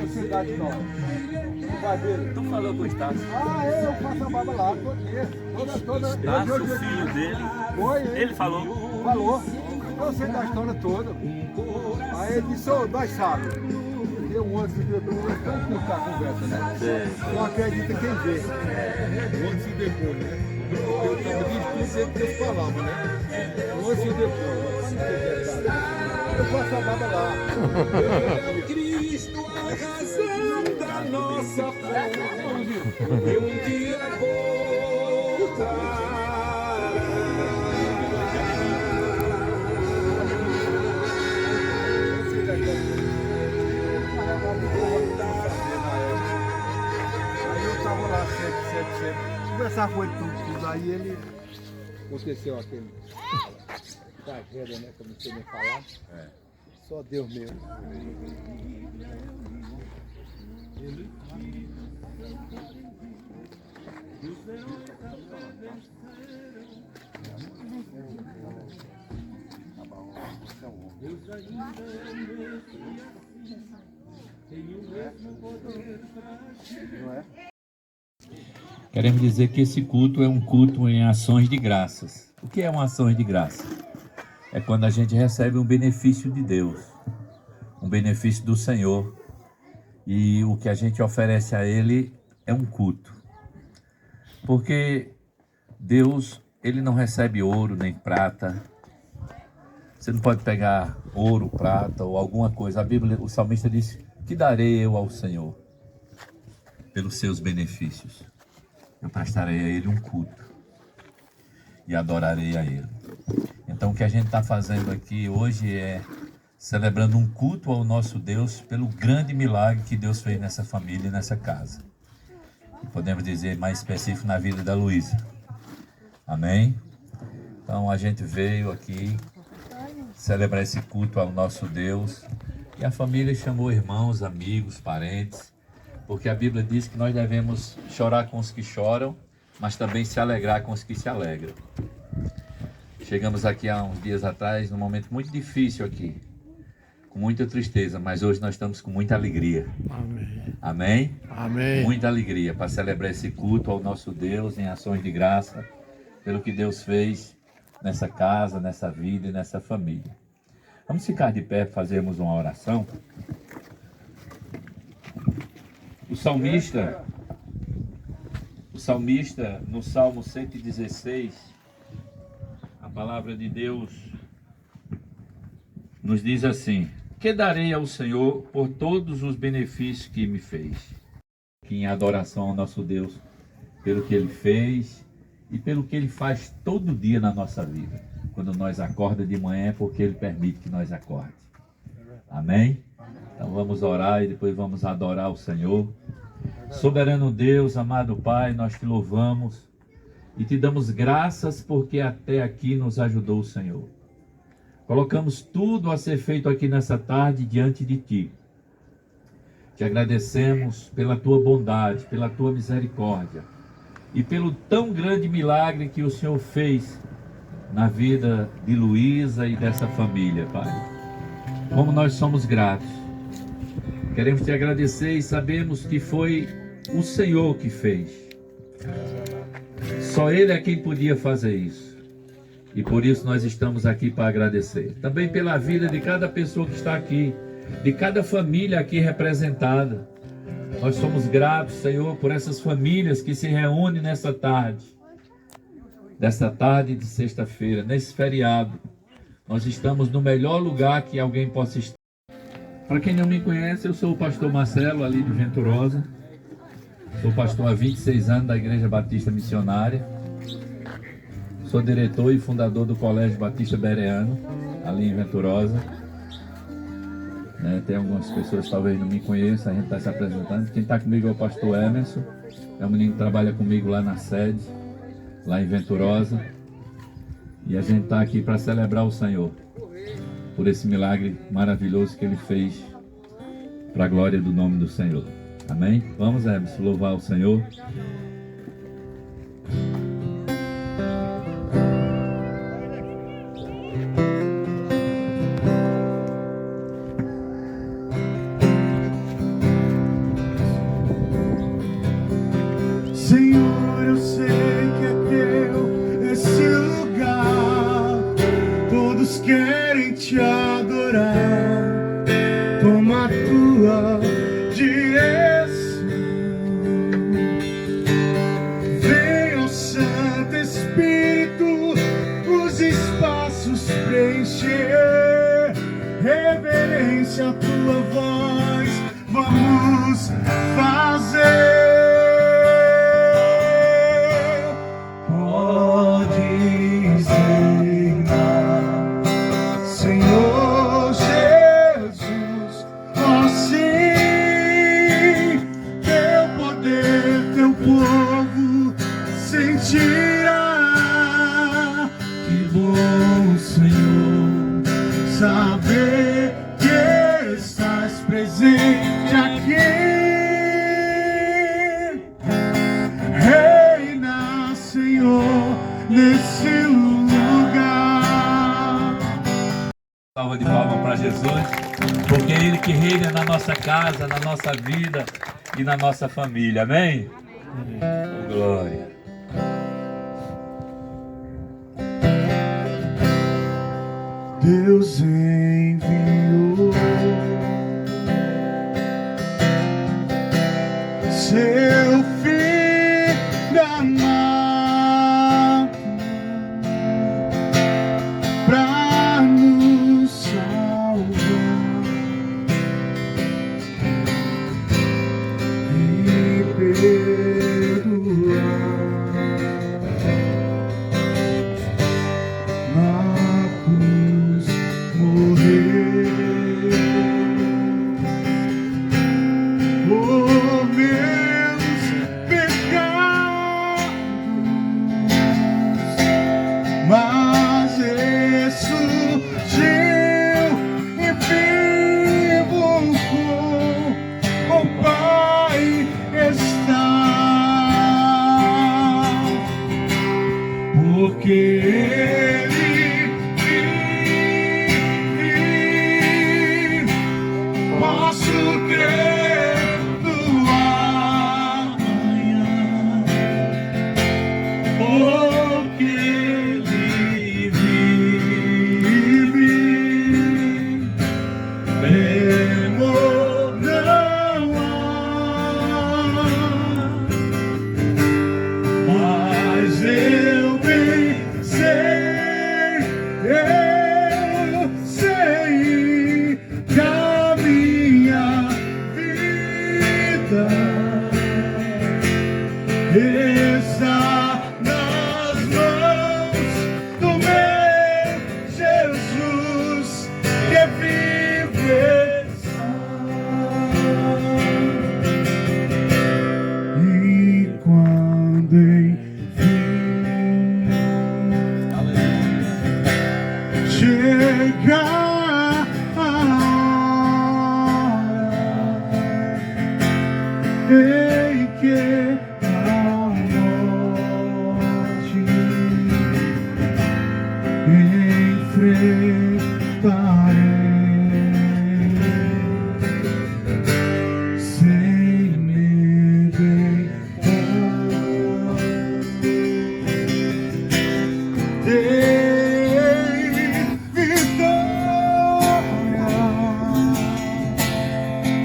Cidade Nova. Não vai ver? Tu falou com o Estácio. Eu faço a barba lá, todo dia. Toda. Estácio, o filho dele. Foi, Ele falou. Falou. Eu sei da história toda. Aí ele disse, nós sabemos. Deu um antes e depois, nós vamos contar a conversa, né? Não acredita quem vê. Antes e depois, né? Eu estava discutindo que eles falavam, né? Antes e depois. Eu faço a barba lá. Cristo, a razão da nossa fé, e um dia Aí eu estava lá sempre. Conversar com ele tudo. Aí ele aconteceu aquele tragédia, né? Como você me falar. Só Deus mesmo. Queremos dizer que esse culto é um culto em ações de graças. O que é uma ação de graça? É quando a gente recebe um benefício de Deus, um benefício do Senhor, e o que a gente oferece a Ele é um culto. Porque Deus, Ele não recebe ouro nem prata. Você não pode pegar ouro, prata ou alguma coisa. A Bíblia, o salmista disse, que darei eu ao Senhor pelos seus benefícios? Eu prestarei a Ele um culto e adorarei a Ele. Então o que a gente está fazendo aqui hoje é celebrando um culto ao nosso Deus pelo grande milagre que Deus fez nessa família e nessa casa. E podemos dizer mais específico na vida da Luísa. Amém? Então a gente veio aqui celebrar esse culto ao nosso Deus. E a família chamou irmãos, amigos, parentes, porque a Bíblia diz que nós devemos chorar com os que choram, mas também se alegrar com os que se alegram. Chegamos aqui há uns dias atrás, num momento muito difícil aqui, com muita tristeza, mas hoje nós estamos com muita alegria. Amém. Amém? Amém. Muita alegria para celebrar esse culto ao nosso Deus em ações de graça, pelo que Deus fez nessa casa, nessa vida e nessa família. Vamos ficar de pé para fazermos uma oração. O salmista, no Salmo 116, a palavra de Deus nos diz assim: que darei ao Senhor por todos os benefícios que me fez? Que em adoração ao nosso Deus, pelo que Ele fez e pelo que Ele faz todo dia na nossa vida. Quando nós acordamos de manhã é porque Ele permite que nós acordemos. Amém? Então vamos orar e depois vamos adorar o Senhor. Soberano Deus, amado Pai, nós te louvamos e te damos graças porque até aqui nos ajudou o Senhor. Colocamos tudo a ser feito aqui nessa tarde diante de ti. Te agradecemos pela tua bondade, pela tua misericórdia e pelo tão grande milagre que o Senhor fez na vida de Luísa e dessa família, Pai. Como nós somos gratos. Queremos te agradecer e sabemos que foi o Senhor que fez. Só Ele é quem podia fazer isso. E por isso nós estamos aqui para agradecer. Também pela vida de cada pessoa que está aqui, de cada família aqui representada. Nós somos gratos, Senhor, por essas famílias que se reúnem nessa tarde. Dessa tarde de sexta-feira, nesse feriado. Nós estamos no melhor lugar que alguém possa estar. Para quem não me conhece, eu sou o pastor Marcelo, ali de Venturosa. Sou pastor há 26 anos da Igreja Batista Missionária. Sou diretor e fundador do Colégio Batista Bereano, ali em Venturosa. Tem algumas pessoas que talvez não me conheçam, a gente está se apresentando. Quem está comigo é o pastor Emerson, é um menino que trabalha comigo lá na sede, lá em Venturosa. E a gente está aqui para celebrar o Senhor, por esse milagre maravilhoso que Ele fez, para a glória do nome do Senhor. Amém? Vamos, Emerson, louvar o Senhor. silêncio a tua voz vamos fazer. Podes reinar, Senhor Jesus, ó sim, teu poder, teu povo sentirá. Que bom, Senhor, saber que estás presente aqui. Reina, Senhor, nesse lugar. Salva de palmas para Jesus, porque é Ele que reina na nossa casa, na nossa vida e na nossa família. Amém? Oh, glória. Deus enviou seu filho amado pra nos salvar e perdoar. Na cruz morrer por meus pecados, mas ressurgiu e vivo com o Pai está, porque Ele vive. Posso crer no amanhã, porque Ele vive. Temor não há, mas eu bem sei que a minha vida está nas mãos do meu Jesus que vive. E quando enfim chegar a hora em que a morte enfrentarei sem me deitar.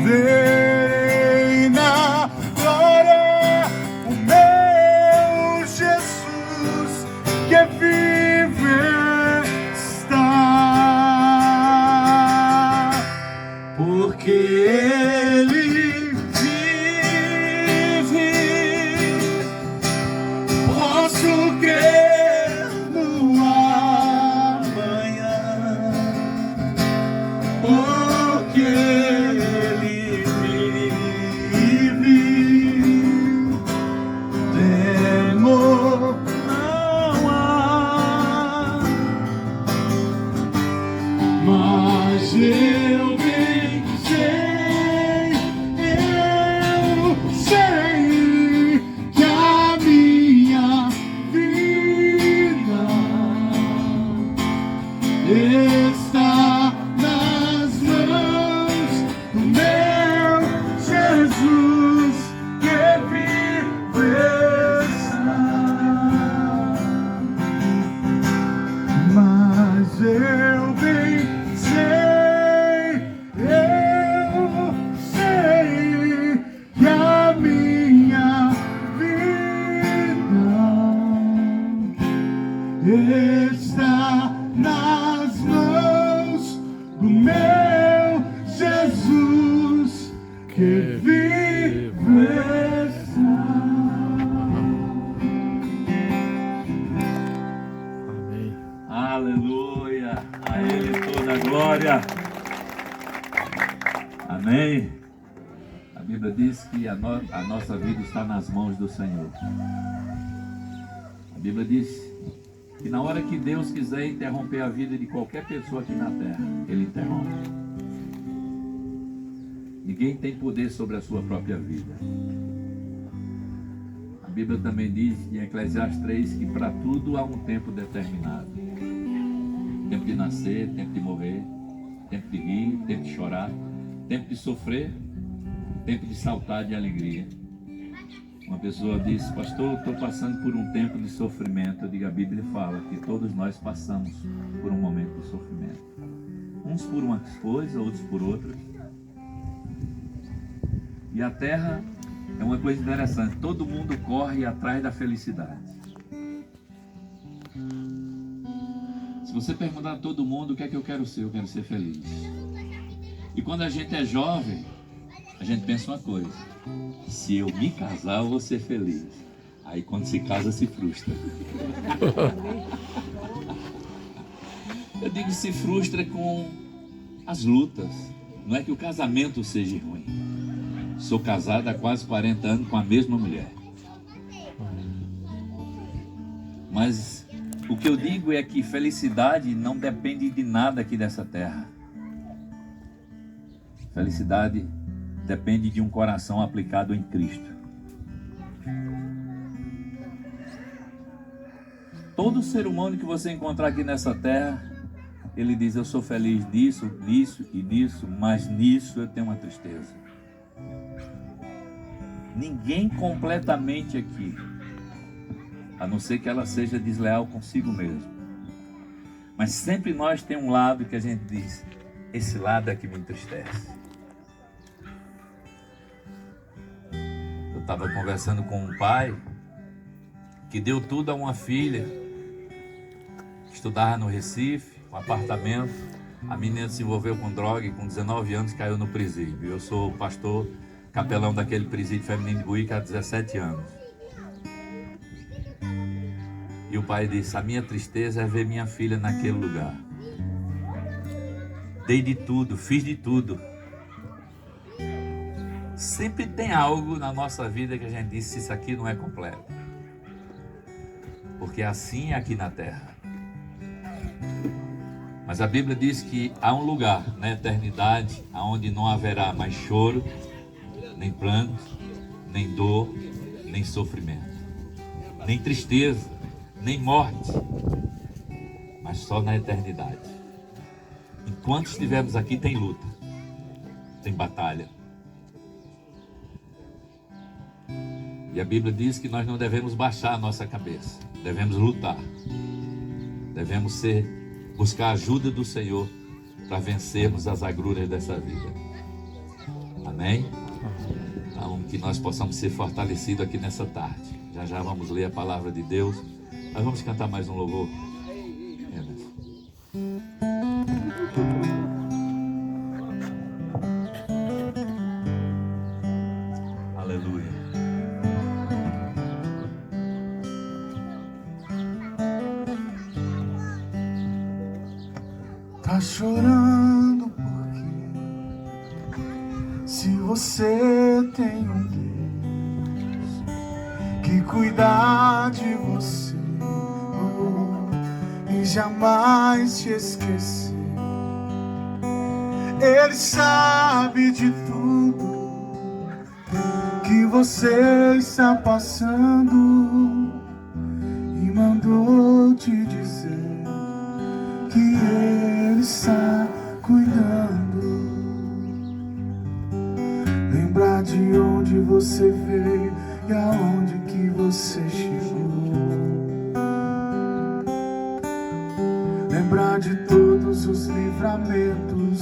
Verei na glória o meu Jesus que vive está, porque Ele vive. Posso crer no amanhã, porque Ele vive. Temor não há, mas eu bem sei que a minha vida está nas mãos que vives. Amém. Aleluia. A Ele toda a glória. Amém. A Bíblia diz que a nossa vida está nas mãos do Senhor. A Bíblia diz que na hora que Deus quiser interromper a vida de qualquer pessoa aqui na terra, Ele interrompe. Ninguém tem poder sobre a sua própria vida. A Bíblia também diz em Eclesiastes 3 que para tudo há um tempo determinado. Tempo de nascer, tempo de morrer, tempo de rir, tempo de chorar, tempo de sofrer, tempo de saltar de alegria. Uma pessoa disse: pastor, estou passando por um tempo de sofrimento. Eu digo, a Bíblia fala que todos nós passamos por um momento de sofrimento. Uns por umas coisas, outros por outras. E a terra é uma coisa interessante. Todo mundo corre atrás da felicidade. Se você perguntar a todo mundo o que é que eu quero ser, eu quero ser feliz. E quando a gente é jovem, a gente pensa uma coisa: se eu me casar, eu vou ser feliz. Aí quando se casa, se frustra. Eu digo se frustra com as lutas. Não é que o casamento seja ruim. Sou casado há quase 40 anos com a mesma mulher. Mas o que eu digo é que felicidade não depende de nada aqui dessa terra. Felicidade depende de um coração aplicado em Cristo. Todo ser humano que você encontrar aqui nessa terra, ele diz: eu sou feliz nisso, nisso e nisso, mas nisso eu tenho uma tristeza. Ninguém completamente aqui, a não ser que ela seja desleal consigo mesmo. Mas sempre nós temos um lado que a gente diz: esse lado é que me entristece. Eu estava conversando com um pai que deu tudo a uma filha, estudava no Recife, um apartamento. A menina se envolveu com droga e com 19 anos caiu no presídio. Eu sou pastor capelão daquele presídio feminino de Buíque há 17 anos. E o pai disse: a minha tristeza é ver minha filha naquele lugar. Dei de tudo, fiz de tudo. Sempre tem algo na nossa vida que a gente diz: isso aqui não é completo. Porque assim é aqui na terra. Mas a Bíblia diz que há um lugar na eternidade onde não haverá mais choro, nem pranto, nem dor, nem sofrimento, nem tristeza, nem morte, mas só na eternidade. Enquanto estivermos aqui, tem luta, tem batalha. E a Bíblia diz que nós não devemos baixar a nossa cabeça, devemos lutar, devemos buscar a ajuda do Senhor para vencermos as agruras dessa vida. Amém? Então, que nós possamos ser fortalecidos aqui nessa tarde. Já já vamos ler a palavra de Deus. Nós vamos cantar mais um louvor. Aleluia. Tá chorando porque se você tem um Deus que cuidar de você e jamais te esquecer, Ele sabe de tudo que você está passando e mandou te dizer que Ele está cuidando. Lembrar de onde você veio e aonde que você chegou. Lembrar de todos os livramentos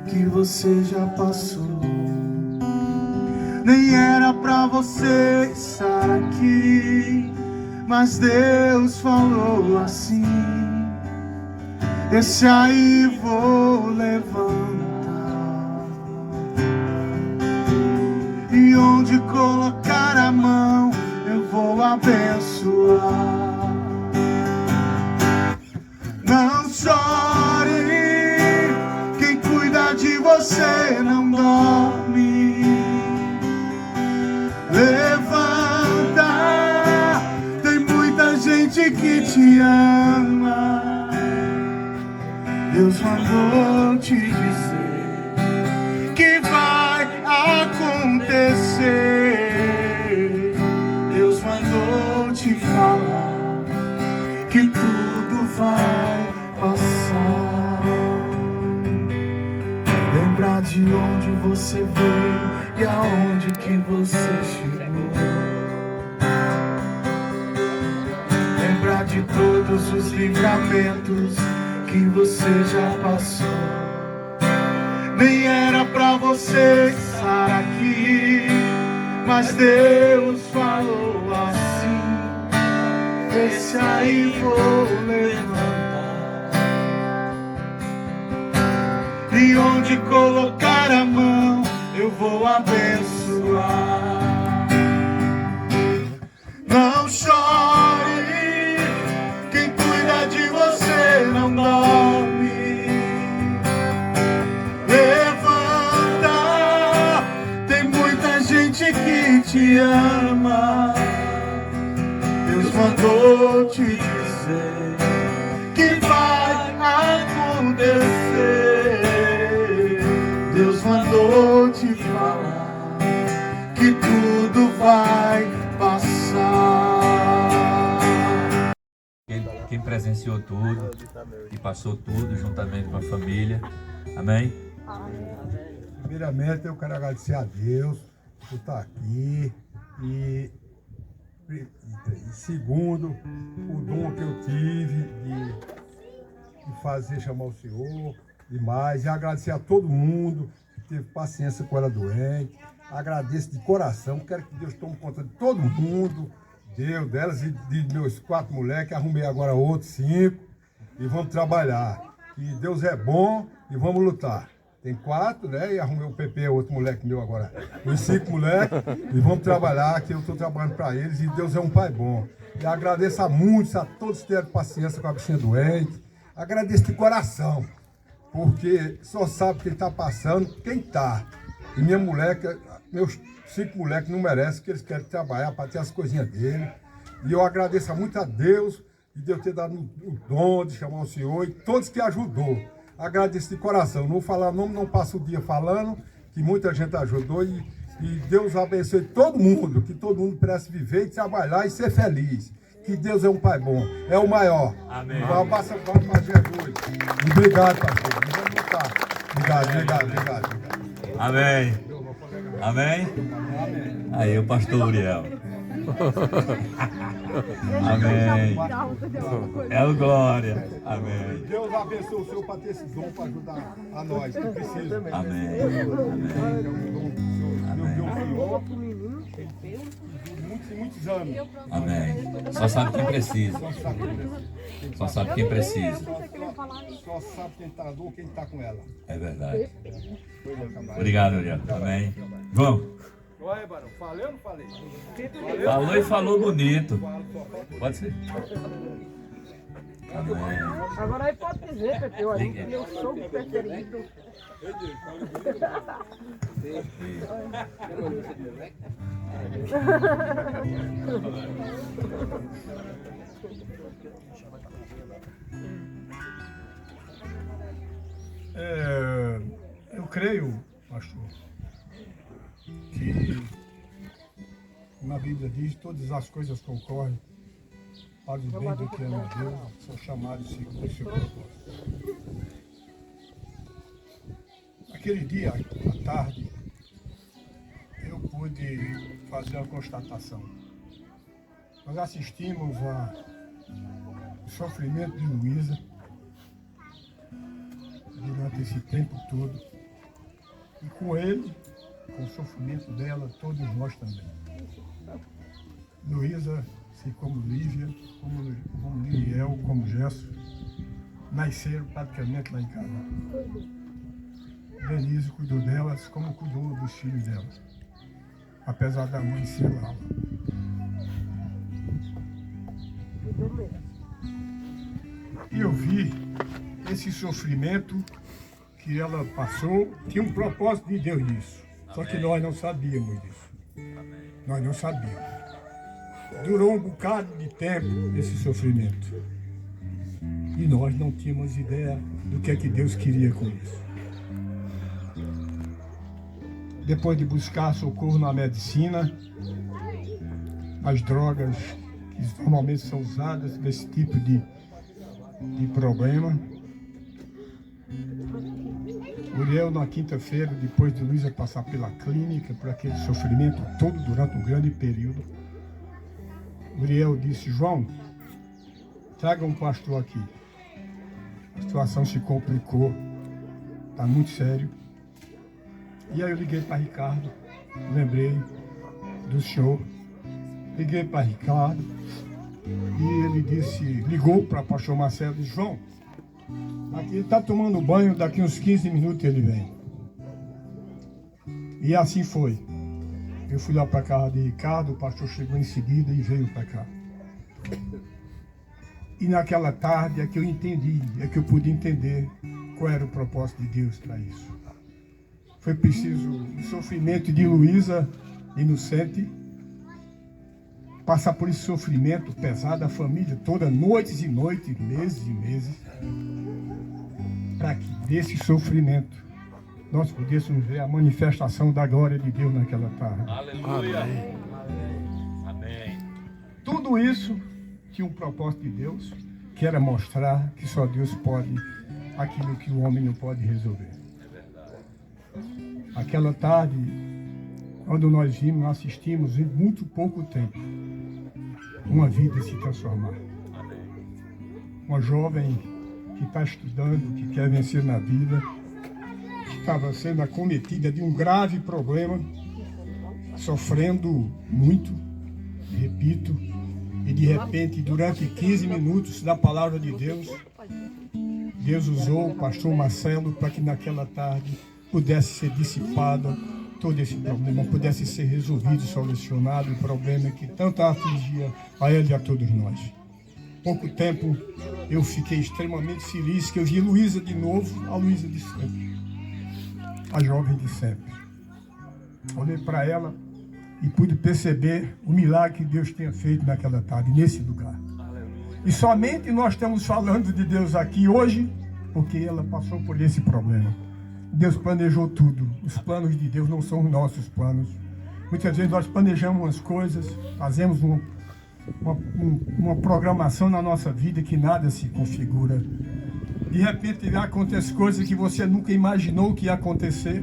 que você já passou. Nem era pra você estar aqui, mas Deus falou assim: esse aí vou levantar. colocar a mão, eu vou abençoar. Não chore, quem cuida de você não dorme. Levanta, tem muita gente que te ama. Deus mandou te dizer que vai acontecer. Deus mandou te falar que tudo vai passar. Lembrar de onde você veio e aonde que você chegou. Lembrar de todos os livramentos que você já passou. Nem era pra você estar aqui, mas Deus falou assim: esse aí vou levantar. E onde colocar a mão, eu vou abençoar. Não chore, quem cuida de você não dorme. Levanta, tem muita gente que te ama. Deus mandou te dizer que vai acontecer. Deus mandou te falar que tudo vai passar. Quem presenciou tudo e passou tudo juntamente com a família. Amém? Primeiramente, eu quero agradecer a Deus por estar aqui. E segundo, o dom que eu tive de fazer chamar o Senhor e mais. E agradecer a todo mundo que teve paciência com ela doente. Agradeço de coração. Quero que Deus tome conta de todo mundo. Deus, delas e de meus 4 moleques. Arrumei agora outros 5. E vamos trabalhar. E Deus é bom e vamos lutar. Tem 4, né? E arrumei o PP, outro moleque meu agora. Os 5 moleques. E vamos trabalhar, que eu estou trabalhando para eles. E Deus é um pai bom. E agradeço a muitos, a todos que tiveram paciência com a bichinha doente. Agradeço de coração. Porque só sabe quem está passando, quem está. E minha moleque, meus 5 moleques não merecem, que eles querem trabalhar para ter as coisinhas dele. E eu agradeço muito a Deus de Deus ter dado o dom de chamar o Senhor e todos que ajudou. Agradeço de coração. Não vou falar nome, não passo o dia falando, que muita gente ajudou. E Deus abençoe todo mundo, que todo mundo pudesse viver e trabalhar e ser feliz. Que Deus é um pai bom, é o maior. Amém. Basta para Jesus. Obrigado, pastor. Vamos lutar. Obrigado. Amém. Amém? Aí, o pastor Uriel. Amém. É o glória. Amém. Deus abençoe o Senhor para ter esse dom para ajudar a nós que precisa. Amém. Muitos anos. Amém. Só sabe quem precisa. Só sabe quem precisa. Só sabe quem está dor, quem está com ela. É verdade. Obrigado, Uriel. Amém. João. Olha, Barão, falei ou não falei? Falou e falou bonito. Pode ser. Amém. Agora aí pode dizer, Pepe, olha, meu sogro preferido. Eu creio, pastor, que na Bíblia diz todas as coisas que ocorrem para o bem do que ama a Deus são chamados segundo o seu propósito. Aquele dia, à tarde, eu pude fazer uma constatação. Nós assistimos ao sofrimento de Luísa durante esse tempo todo. E com ele, com o sofrimento dela, todos nós também. Luísa, assim como Lívia, como Liliel, como Gesso, nasceram praticamente lá em casa. Denise cuidou delas como cuidou dos filhos delas. apesar da mãe ser lá. E eu vi esse sofrimento que ela passou, tinha um propósito de Deus nisso. Só que nós não sabíamos disso. Nós não sabíamos. Durou um bocado de tempo esse sofrimento. E nós não tínhamos ideia do que é que Deus queria com isso. Depois de buscar socorro na medicina, as drogas que normalmente são usadas nesse tipo de problema. Uriel, na quinta-feira, depois de Luísa passar pela clínica, por aquele sofrimento todo durante um grande período, Uriel disse: João, traga um pastor aqui. A situação se complicou, está muito sério. E aí eu liguei para Ricardo, lembrei do senhor, liguei para Ricardo e ele ligou para o pastor Marcelo e disse: João, aqui ele está tomando banho, daqui uns 15 minutos ele vem. E assim foi. Eu fui lá para a casa de Ricardo, o pastor chegou em seguida e veio para cá. E naquela tarde é que eu entendi, é que eu pude entender qual era o propósito de Deus para isso. Foi preciso o sofrimento de Luísa, inocente, passar por esse sofrimento pesado, a família toda, noites e noites, meses e meses, para que desse sofrimento nós pudéssemos ver a manifestação da glória de Deus naquela tarde. Aleluia. Amém. Tudo isso tinha um propósito de Deus, que era mostrar que só Deus pode aquilo que o homem não pode resolver. Aquela tarde, quando nós vimos, nós assistimos em muito pouco tempo uma vida se transformar. Uma jovem que está estudando, que quer vencer na vida, que estava sendo acometida de um grave problema, sofrendo muito, repito, e de repente, durante 15 minutos da palavra de Deus, Deus usou o pastor Marcelo para que naquela tarde pudesse ser dissipado todo esse problema, pudesse ser resolvido, solucionado o problema que tanto afligia a ele e a todos nós. Pouco tempo eu fiquei extremamente feliz que eu vi Luísa de novo, a Luísa de sempre, a jovem de sempre. Olhei para ela e pude perceber o milagre que Deus tinha feito naquela tarde, nesse lugar. E somente nós estamos falando de Deus aqui hoje, porque ela passou por esse problema. Deus planejou tudo. Os planos de Deus não são os nossos planos. Muitas vezes nós planejamos umas coisas, fazemos uma programação na nossa vida que nada se configura. De repente acontecem coisas que você nunca imaginou que ia acontecer,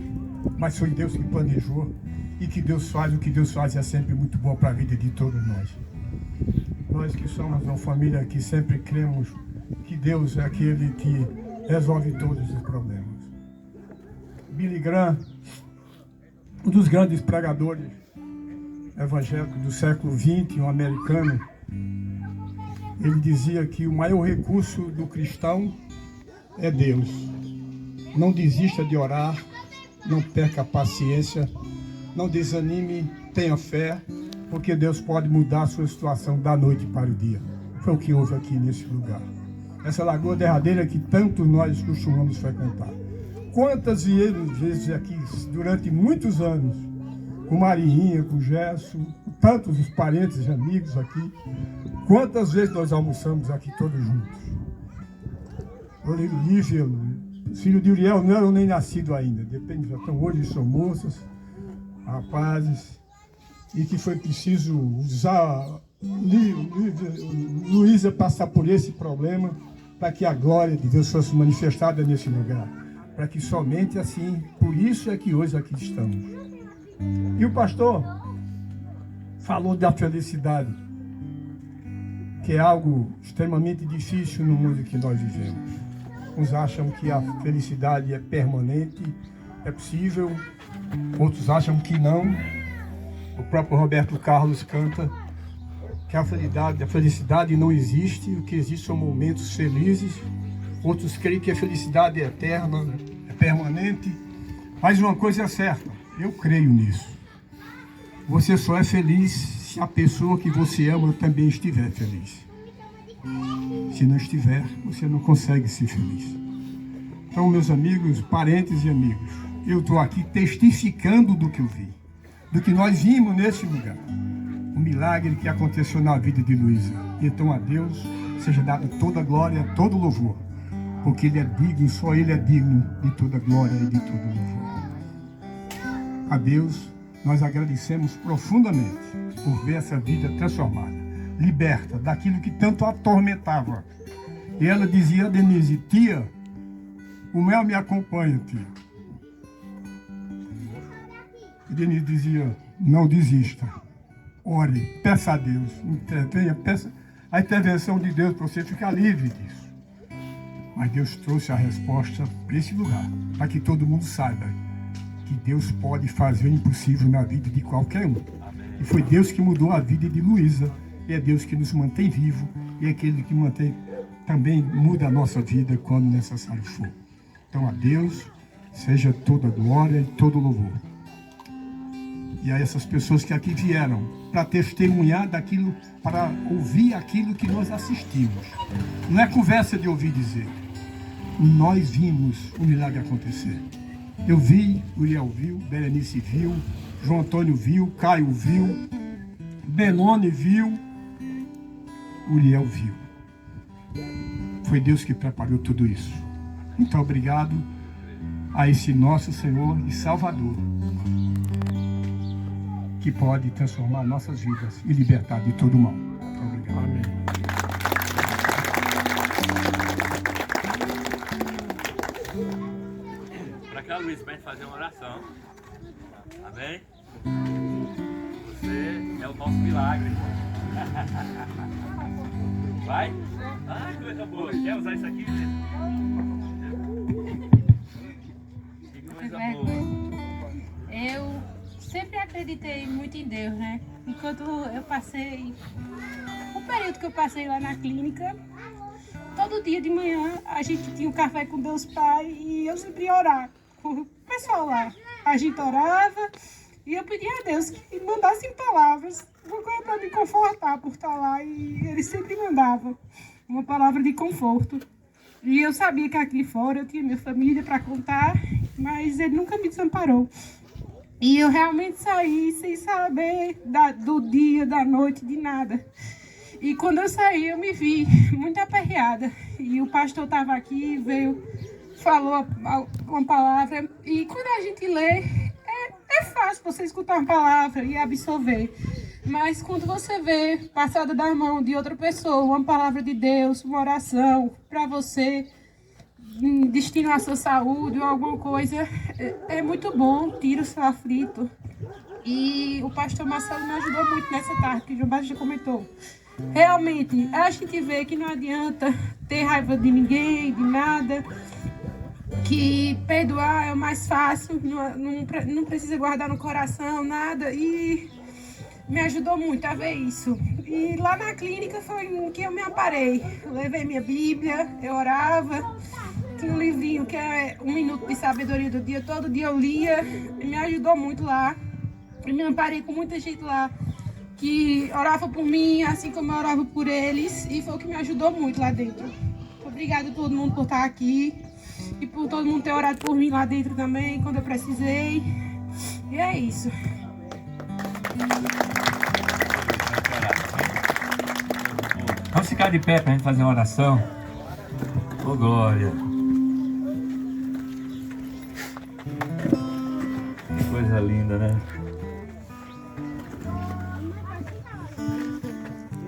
mas foi Deus que planejou. E que Deus faz, o que Deus faz é sempre muito bom para a vida de todos nós. Nós que somos uma família que sempre cremos que Deus é aquele que resolve todos os problemas. Billy Graham, um dos grandes pregadores evangélicos do século XX, um americano, ele dizia que o maior recurso do cristão é Deus. Não desista de orar, não perca a paciência, não desanime, tenha fé, porque Deus pode mudar a sua situação da noite para o dia. Foi o que houve aqui nesse lugar. Essa lagoa derradeira que tanto nós costumamos frequentar. Quantas vezes aqui, durante muitos anos, com Marinha, com Gerson, com tantos os parentes e amigos aqui, quantas vezes nós almoçamos aqui todos juntos. Olívia, filho de Uriel, não eram nem nascidos ainda, depende, já estão hoje, são moças, rapazes, e que foi preciso usar Luísa passar por esse problema para que a glória de Deus fosse manifestada nesse lugar. Para que somente assim, por isso é que hoje aqui estamos. E o pastor falou da felicidade, que é algo extremamente difícil no mundo que nós vivemos. Uns acham que a felicidade é permanente, é possível, outros acham que não. O próprio Roberto Carlos canta que a felicidade não existe, o que existe são momentos felizes. Outros creem que a felicidade é eterna, é permanente. Mas uma coisa é certa, eu creio nisso. Você só é feliz se a pessoa que você ama também estiver feliz. Se não estiver, você não consegue ser feliz. Então, meus amigos, parentes e amigos, eu estou aqui testificando do que eu vi, do que nós vimos nesse lugar. O milagre que aconteceu na vida de Luísa. Então, a Deus seja dado toda a glória, todo o louvor, porque Ele é digno, só Ele é digno de toda a glória e de todo o louvor. A Deus, nós agradecemos profundamente por ver essa vida transformada, liberta daquilo que tanto atormentava. E ela dizia a Denise: tia, o mel me acompanha, tia. E Denise dizia: não desista, ore, peça a Deus, intervenha, peça a intervenção de Deus para você ficar livre disso. Mas Deus trouxe a resposta para esse lugar, para que todo mundo saiba que Deus pode fazer o impossível na vida de qualquer um. E foi Deus que mudou a vida de Luísa, e é Deus que nos mantém vivo, e é aquele que mantém, também muda a nossa vida quando necessário for. Então a Deus seja toda a glória e todo o louvor. E a essas pessoas que aqui vieram para testemunhar daquilo, para ouvir aquilo que nós assistimos. Não é conversa de ouvir dizer. Nós vimos o milagre acontecer. Eu vi, Uriel viu, Berenice viu, João Antônio viu, Caio viu, Benoni viu, Uriel viu. Foi Deus que preparou tudo isso. Muito obrigado a esse nosso Senhor e Salvador, que pode transformar nossas vidas e libertar de todo mal. Muito obrigado. Amém. Para cá, Luiz, para a gente fazer uma oração. Amém? Você é o nosso milagre. Vai? Ai, coisa boa. Quer usar isso aqui, Luiz? Que coisa boa. Eu sempre acreditei muito em Deus, né? Enquanto eu passei, o período que eu passei lá na clínica, todo dia de manhã a gente tinha um café com Deus Pai e eu sempre ia orar com o pessoal lá. A gente orava e eu pedia a Deus que mandasse palavras, uma coisa para me confortar por estar lá, e Ele sempre mandava uma palavra de conforto. E eu sabia que aqui fora eu tinha minha família para contar, mas Ele nunca me desamparou. E eu realmente saí sem saber do dia, da noite, de nada. E quando eu saí, eu me vi muito aperreada. E o pastor estava aqui, veio, falou uma palavra. E quando a gente lê, é fácil você escutar uma palavra e absorver. Mas quando você vê passada da mão de outra pessoa, uma palavra de Deus, uma oração para você, destino à sua saúde ou alguma coisa, é muito bom, tira o seu aflito. E o pastor Marcelo me ajudou muito nessa tarde, que o João Batista comentou. Realmente, a gente vê que não adianta ter raiva de ninguém, de nada, que perdoar é o mais fácil, não precisa guardar no coração nada, e me ajudou muito a ver isso. E lá na clínica foi que eu me amparei. Eu levei minha Bíblia, eu orava. Tinha um livrinho que é 1 minuto de sabedoria do dia, todo dia eu lia, e me ajudou muito lá. Eu me amparei com muita gente lá que orava por mim, assim como eu orava por eles, e foi o que me ajudou muito lá dentro. Obrigada a todo mundo por estar aqui e por todo mundo ter orado por mim lá dentro também, quando eu precisei. E é isso. Vamos ficar de pé para a gente fazer uma oração. Ô, glória. Que coisa linda, né?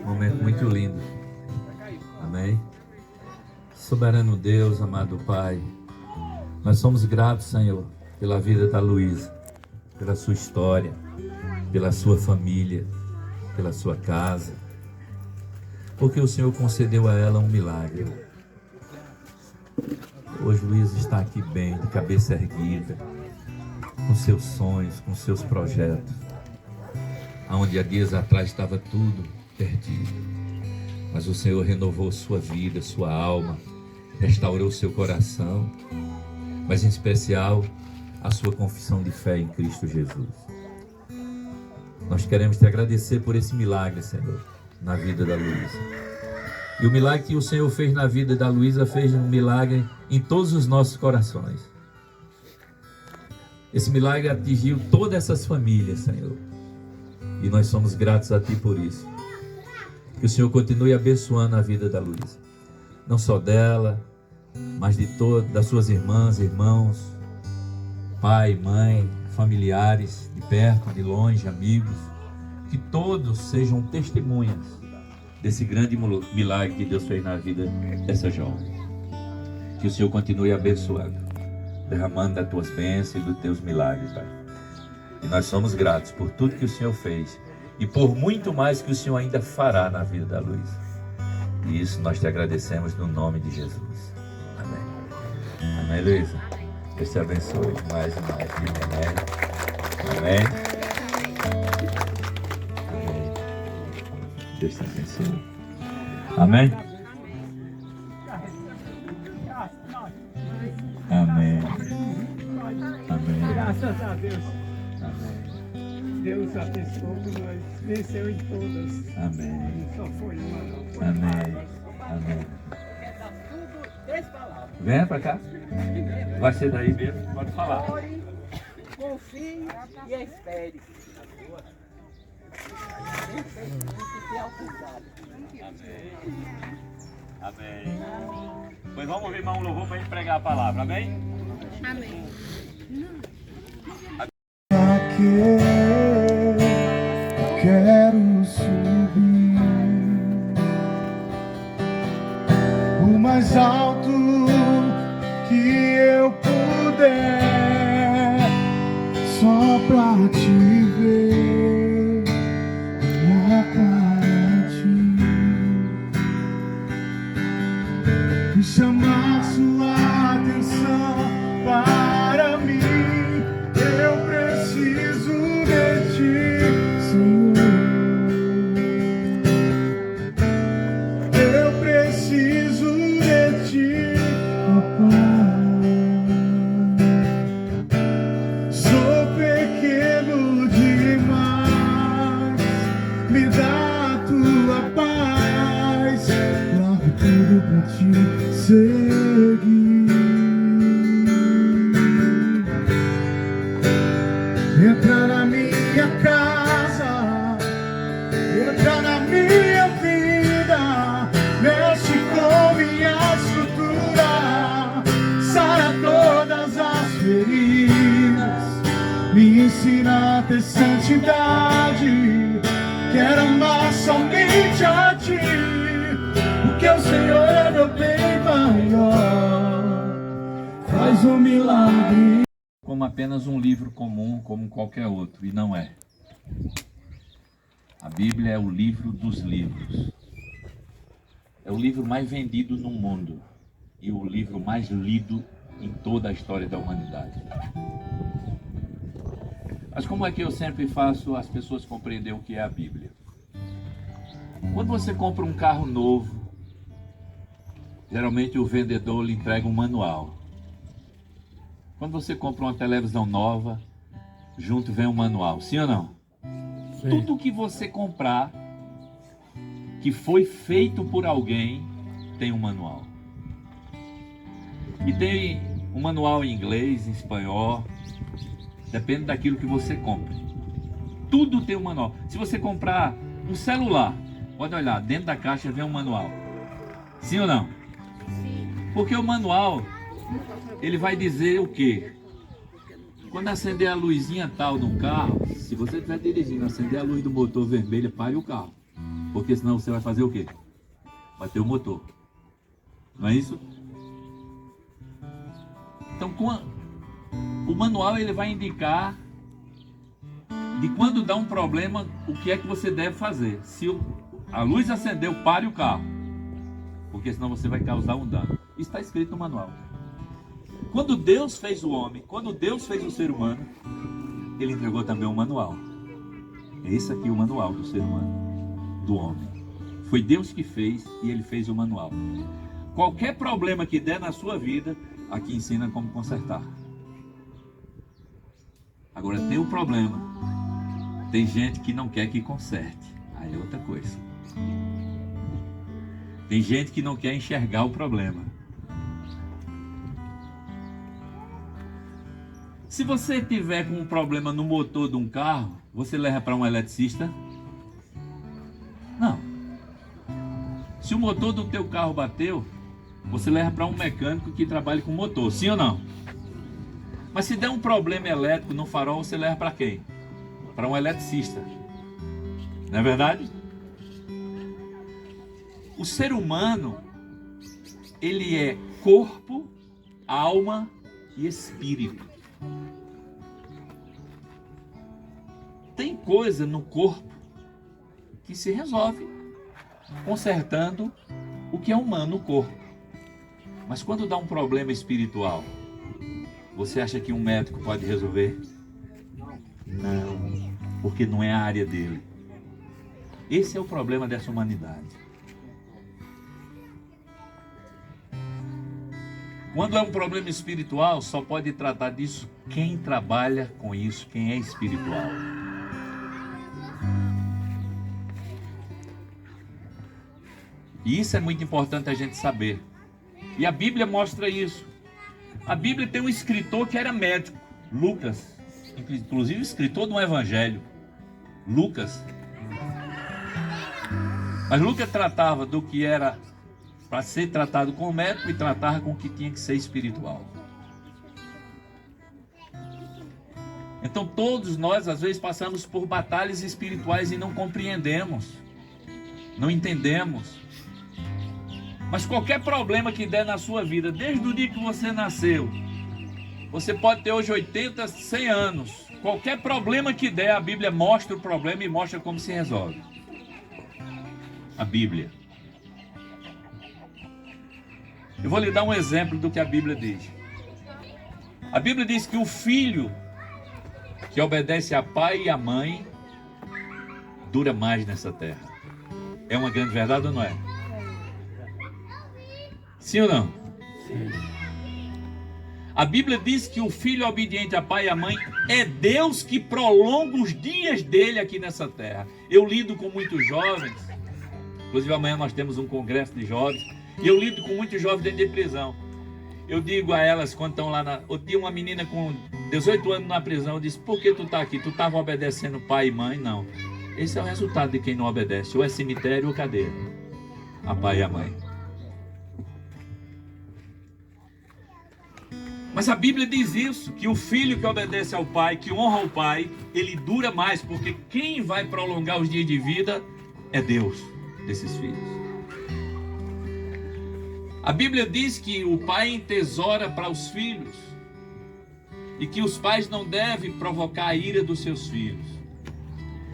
Um momento muito lindo. Amém? Soberano Deus, amado Pai, nós somos gratos, Senhor, pela vida da Luísa, pela sua história, pela sua família, pela sua casa, porque o Senhor concedeu a ela um milagre. Hoje Luísa está aqui bem, de cabeça erguida, com seus sonhos, com seus projetos, onde há dias atrás estava tudo perdido, mas o Senhor renovou sua vida, sua alma, restaurou seu coração, mas em especial a sua confissão de fé em Cristo Jesus. Nós queremos te agradecer por esse milagre, Senhor, na vida da Luísa. E o milagre que o Senhor fez na vida da Luísa, fez um milagre em todos os nossos corações. Esse milagre atingiu todas essas famílias, Senhor. E nós somos gratos a Ti por isso. Que o Senhor continue abençoando a vida da Luísa. Não só dela, mas de todas, das suas irmãs, irmãos, pai, mãe, familiares, de perto, de longe, amigos. Que todos sejam testemunhas desse grande milagre que Deus fez na vida dessa jovem. Que o Senhor continue abençoando, derramando das tuas bênçãos e dos teus milagres, Pai. E nós somos gratos por tudo que o Senhor fez e por muito mais que o Senhor ainda fará na vida da Luísa. E isso nós te agradecemos no nome de Jesus. Amém. Amém, Luísa? Deus te abençoe mais e mais. Amém. Amém. Amém. Deus te abençoe. Amém. Amém. Amém. Graças a Deus. Amém. Deus abençoou, nós venceu em todas. Amém. Só foi uma não. Foi Amém. Amém. Despalavra. Venha pra cá. Vai ser daí mesmo, pode falar. Ore, confie e espere. Amém. Pois vamos ouvir mais um louvor para a gente pregar a palavra, amém? Amém. Quero subir o mais alto que eu puder, só pra te ver, olhar para ti e chamar sua atenção para mim. Eu preciso de ti, Senhor. Eu preciso de ti, ó Pai. Sou pequeno demais, me dá a tua paz. Largo tudo pra te seguir. Entra na minha casa, entra na minha vida, mexe com minha estrutura, sara todas as feridas, me ensina a ter santidade. Quero amar somente a ti, porque o Senhor é meu bem maior, faz um milagre. Como apenas um livro comum, como qualquer outro, e não é. A Bíblia é o livro dos livros. É o livro mais vendido no mundo e o livro mais lido em toda a história da humanidade. Mas como é que eu sempre faço as pessoas compreender o que é a Bíblia? Quando você compra um carro novo, geralmente o vendedor lhe entrega um manual. Quando você compra uma televisão nova, junto vem um manual, sim ou não? Sim. Tudo que você comprar, que foi feito por alguém, tem um manual. E tem um manual em inglês, em espanhol, depende daquilo que você compra. Tudo tem um manual. Se você comprar um celular, pode olhar, dentro da caixa vem um manual. Sim ou não? Sim. Porque o manual, ele vai dizer o quê? Quando acender a luzinha tal no carro, se você estiver dirigindo, acender a luz do motor vermelha, pare o carro. Porque senão você vai fazer o quê? Vai ter o motor. Não é isso? Então, o manual ele vai indicar de quando dá um problema, o que é que você deve fazer. Se a luz acendeu, pare o carro. Porque senão você vai causar um dano. Isso está escrito no manual. Quando Deus fez o homem, quando Deus fez o ser humano, Ele entregou também um manual. É esse aqui o manual do ser humano, do homem. Foi Deus que fez e Ele fez o manual. Qualquer problema que der na sua vida, aqui ensina como consertar. Agora tem um problema Tem gente que não quer que conserte. Aí é outra coisa. Tem gente que não quer enxergar o problema. Se você tiver com um problema no motor de um carro, você leva para um eletricista? Não. Se o motor do teu carro bateu, você leva para um mecânico que trabalha com motor, sim ou não? Mas se der um problema elétrico no farol, você leva para quem? Para um eletricista. Não é verdade? O ser humano, ele é corpo, alma e espírito. Tem coisa no corpo que se resolve consertando o que é humano, o corpo. Mas quando dá um problema espiritual, você acha que um médico pode resolver? Não, porque não é a área dele. Esse é o problema dessa humanidade. Quando é um problema espiritual, só pode tratar disso quem trabalha com isso, quem é espiritual. E isso é muito importante a gente saber. E a Bíblia mostra isso. A Bíblia tem um escritor que era médico, Lucas, inclusive escritor de um evangelho, Lucas. Mas Lucas tratava do que era para ser tratado com o médico e tratava com o que tinha que ser espiritual. Então todos nós às vezes passamos por batalhas espirituais e não compreendemos, não entendemos. Mas qualquer problema que der na sua vida, desde o dia que você nasceu, você pode ter hoje 80, 100 anos. Qualquer problema que der, a Bíblia mostra o problema e mostra como se resolve. A Bíblia. Eu vou lhe dar um exemplo do que a Bíblia diz. A Bíblia diz que o filho que obedece a pai e a mãe dura mais nessa terra. É uma grande verdade ou não é? Sim ou não? Sim. A Bíblia diz que o filho obediente a pai e a mãe é Deus que prolonga os dias dele aqui nessa terra. Eu lido com muitos jovens, inclusive amanhã nós temos um congresso de jovens, e eu lido com muitos jovens dentro de prisão. Eu digo a elas quando estão lá na... Eu tinha uma menina com 18 anos na prisão, eu disse, por que tu está aqui? Tu estava obedecendo pai e mãe? Não. Esse é o resultado de quem não obedece, ou é cemitério ou cadeia, a pai e a mãe. Mas a Bíblia diz isso, que o filho que obedece ao pai, que honra o pai, ele dura mais, porque quem vai prolongar os dias de vida é Deus desses filhos. A Bíblia diz que o pai entesoura para os filhos e que os pais não devem provocar a ira dos seus filhos.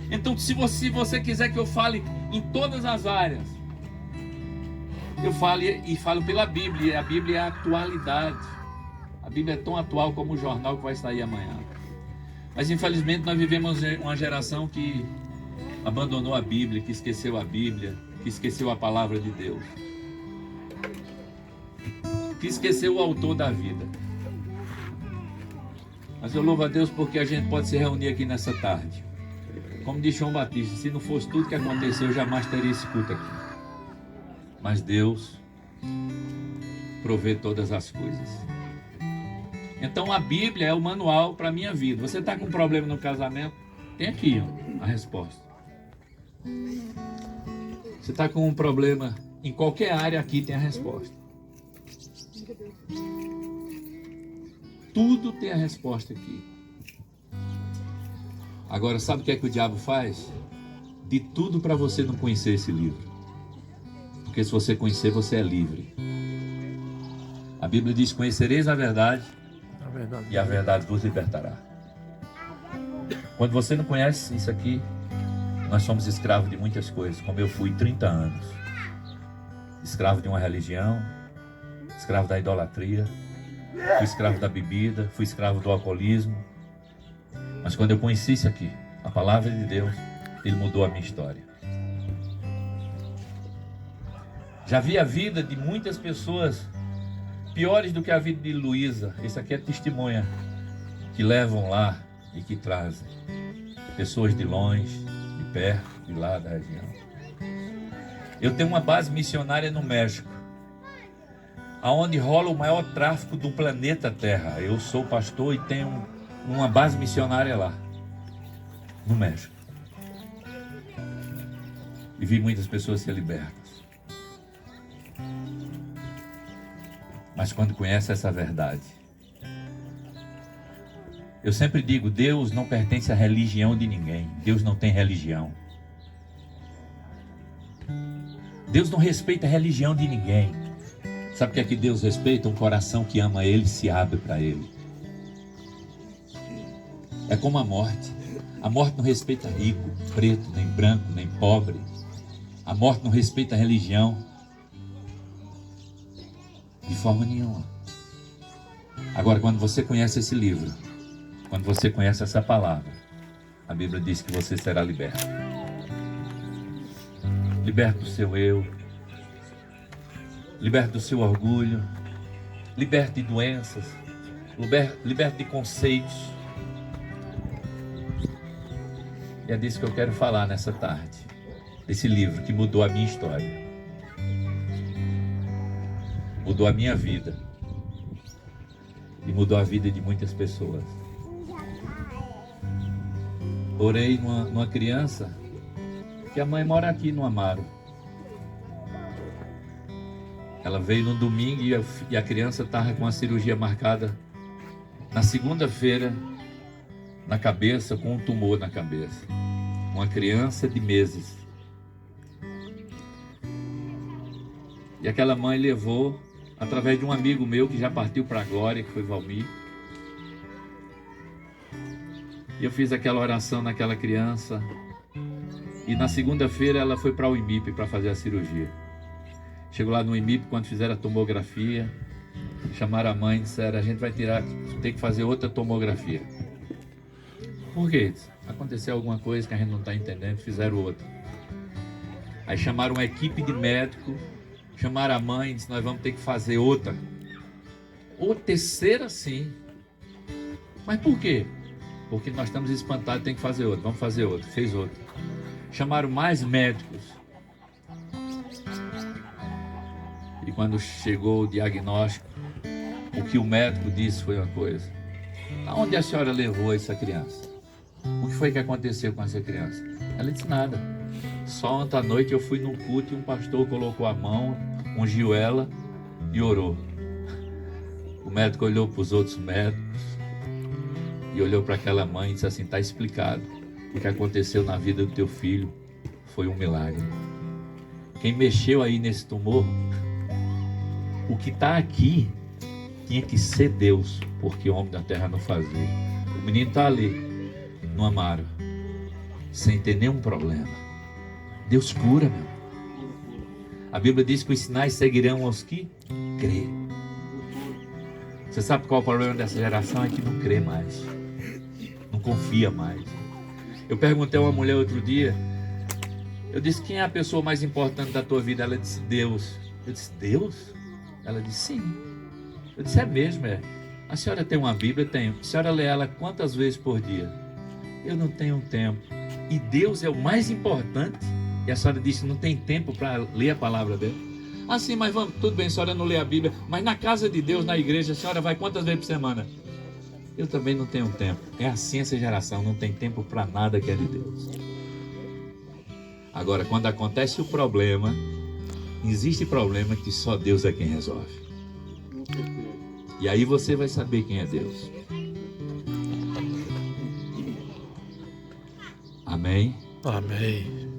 Então, se você quiser que eu fale em todas as áreas, eu falo pela Bíblia, e a Bíblia é a atualidade. A Bíblia é tão atual como o jornal que vai sair amanhã. Mas infelizmente nós vivemos uma geração que abandonou a Bíblia, que esqueceu a Bíblia, que esqueceu a palavra de Deus, que esqueceu o autor da vida. Mas eu louvo a Deus porque a gente pode se reunir aqui nessa tarde. Como diz João Batista, se não fosse tudo que aconteceu, jamais teria esse culto aqui. Mas Deus provê todas as coisas. Então a Bíblia é o manual para a minha vida. Você está com um problema no casamento? Tem aqui ó, a resposta. Você está com um problema em qualquer área, aqui tem a resposta. Tudo tem a resposta aqui. Agora, sabe o que é que o diabo faz? De tudo para você não conhecer esse livro. Porque se você conhecer, você é livre. A Bíblia diz, conhecereis a verdade e a verdade vos libertará. Quando você não conhece isso aqui, nós somos escravos de muitas coisas, como eu fui 30 anos. Escravo de uma religião, escravo da idolatria, fui escravo da bebida, fui escravo do alcoolismo. Mas quando eu conheci isso aqui, a palavra de Deus, ele mudou a minha história. Já vi a vida de muitas pessoas piores do que a vida de Luísa. Esse aqui é testemunha que levam lá e que trazem. pessoas de longe, de perto, de lá da região. Eu tenho uma base missionária no México, aonde rola o maior tráfico do planeta Terra. Eu sou pastor e tenho uma base missionária lá, no México. E vi muitas pessoas ser libertas. Mas quando conhece essa verdade, eu sempre digo, Deus não pertence à religião de ninguém. Deus não tem religião. Deus não respeita a religião de ninguém. Sabe o que é que Deus respeita? Um coração que ama Ele, se abre para Ele. É como a morte. A morte não respeita rico, preto, nem branco, nem pobre. A morte não respeita a religião. De forma nenhuma. Agora, quando você conhece esse livro, quando você conhece essa palavra, a Bíblia diz que você será liberto. Liberto do seu eu, liberto do seu orgulho, liberto de doenças, liberto de conceitos. E é disso que eu quero falar nessa tarde, desse livro que mudou a minha história, mudou a minha vida e mudou a vida de muitas pessoas. Orei numa criança que a mãe mora aqui no Amaro. Ela veio no domingo e a criança estava com a cirurgia marcada na segunda-feira na cabeça, com um tumor na cabeça. Uma criança de meses. E aquela mãe levou através de um amigo meu que já partiu para a glória, que foi Valmir. E eu fiz aquela oração naquela criança. E na segunda-feira ela foi para o IMIP para fazer a cirurgia. Chegou lá no IMIP, quando fizeram a tomografia, chamaram a mãe e disseram, a gente vai ter que fazer outra tomografia. Por quê? Aconteceu alguma coisa que a gente não está entendendo, fizeram outra. Aí chamaram uma equipe de médicos, chamaram a mãe e disseram, nós vamos ter que fazer outra. Ou terceira sim. Mas por quê? Porque nós estamos espantados, tem que fazer outra. Vamos fazer outra. Fez outra. Chamaram mais médicos. E quando chegou o diagnóstico, o que o médico disse foi uma coisa. Aonde a senhora levou essa criança? O que foi que aconteceu com essa criança? Ela disse nada. Só ontem à noite eu fui num culto e um pastor colocou a mão, ungiu ela e orou. O médico olhou para os outros médicos e olhou para aquela mãe e disse assim, está explicado. O que aconteceu na vida do teu filho foi um milagre. Quem mexeu aí nesse tumor, o que está aqui tinha que ser Deus, porque o homem da terra não fazia. O menino está ali, no Amaro, sem ter nenhum problema. Deus cura, meu. A Bíblia diz que os sinais seguirão aos que crê. Você sabe qual é o problema dessa geração? É que não crê mais, não confia mais. Eu perguntei a uma mulher outro dia, eu disse, quem é a pessoa mais importante da tua vida? Ela disse, Deus. Eu disse, Deus? Ela disse, sim. Eu disse, é mesmo, é. A senhora tem uma Bíblia? Tenho. A senhora lê ela quantas vezes por dia? Eu não tenho tempo. E Deus é o mais importante? E a senhora disse, não tem tempo para ler a palavra dele? Ah, sim, mas vamos, tudo bem, a senhora não lê a Bíblia, mas na casa de Deus, na igreja, a senhora vai quantas vezes por semana? Eu também não tenho tempo. É assim essa geração, não tem tempo para nada que é de Deus. Agora, quando acontece o problema, existe problema que só Deus é quem resolve. E aí você vai saber quem é Deus. Amém? Amém.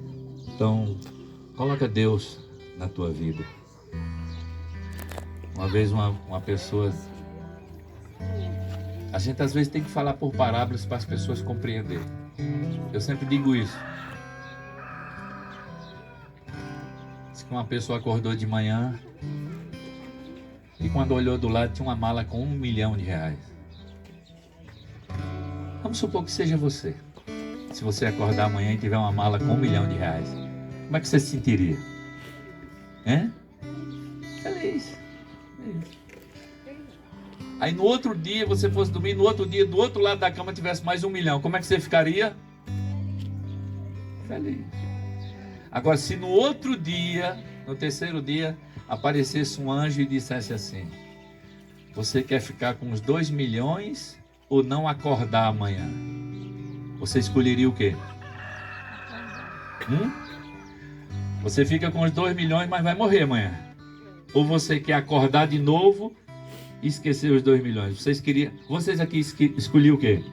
Então, coloca Deus na tua vida. Uma vez uma pessoa... A gente às vezes tem que falar por parábolas para as pessoas compreenderem. Eu sempre digo isso. Diz que uma pessoa acordou de manhã e quando olhou do lado tinha uma mala com R$1 milhão. Vamos supor que seja você. Se você acordar amanhã e tiver uma mala com R$1 milhão, como é que você se sentiria? Hein? Feliz. Aí no outro dia você fosse dormir, no outro dia do outro lado da cama tivesse mais R$1 milhão, como é que você ficaria? feliz. Agora, se no outro dia, no terceiro dia, aparecesse um anjo e dissesse assim: você quer ficar com os 2 milhões ou não acordar amanhã? Você escolheria o quê? Você fica com os 2 milhões, mas vai morrer amanhã. Ou você quer acordar de novo e esquecer os 2 milhões? Vocês aqui escolhiam o quê?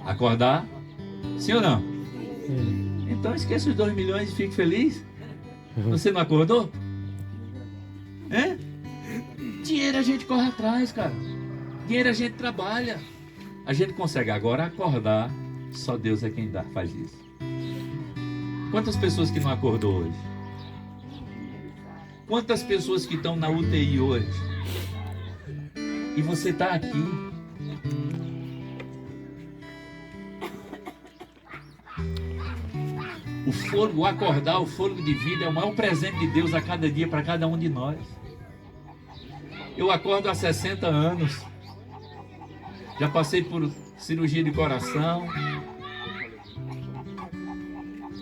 Acordar? Sim ou não? Então esqueça os 2 milhões e fique feliz. Você não acordou? Dinheiro a gente corre atrás, cara. Dinheiro a gente trabalha. A gente consegue. Agora acordar, só Deus é quem faz isso. Quantas pessoas que não acordou hoje? Quantas pessoas que estão na UTI hoje? E você está aqui. O fôlego, acordar, o fôlego de vida é o maior presente de Deus a cada dia para cada um de nós. Eu acordo há 60 anos. Já passei por cirurgia de coração.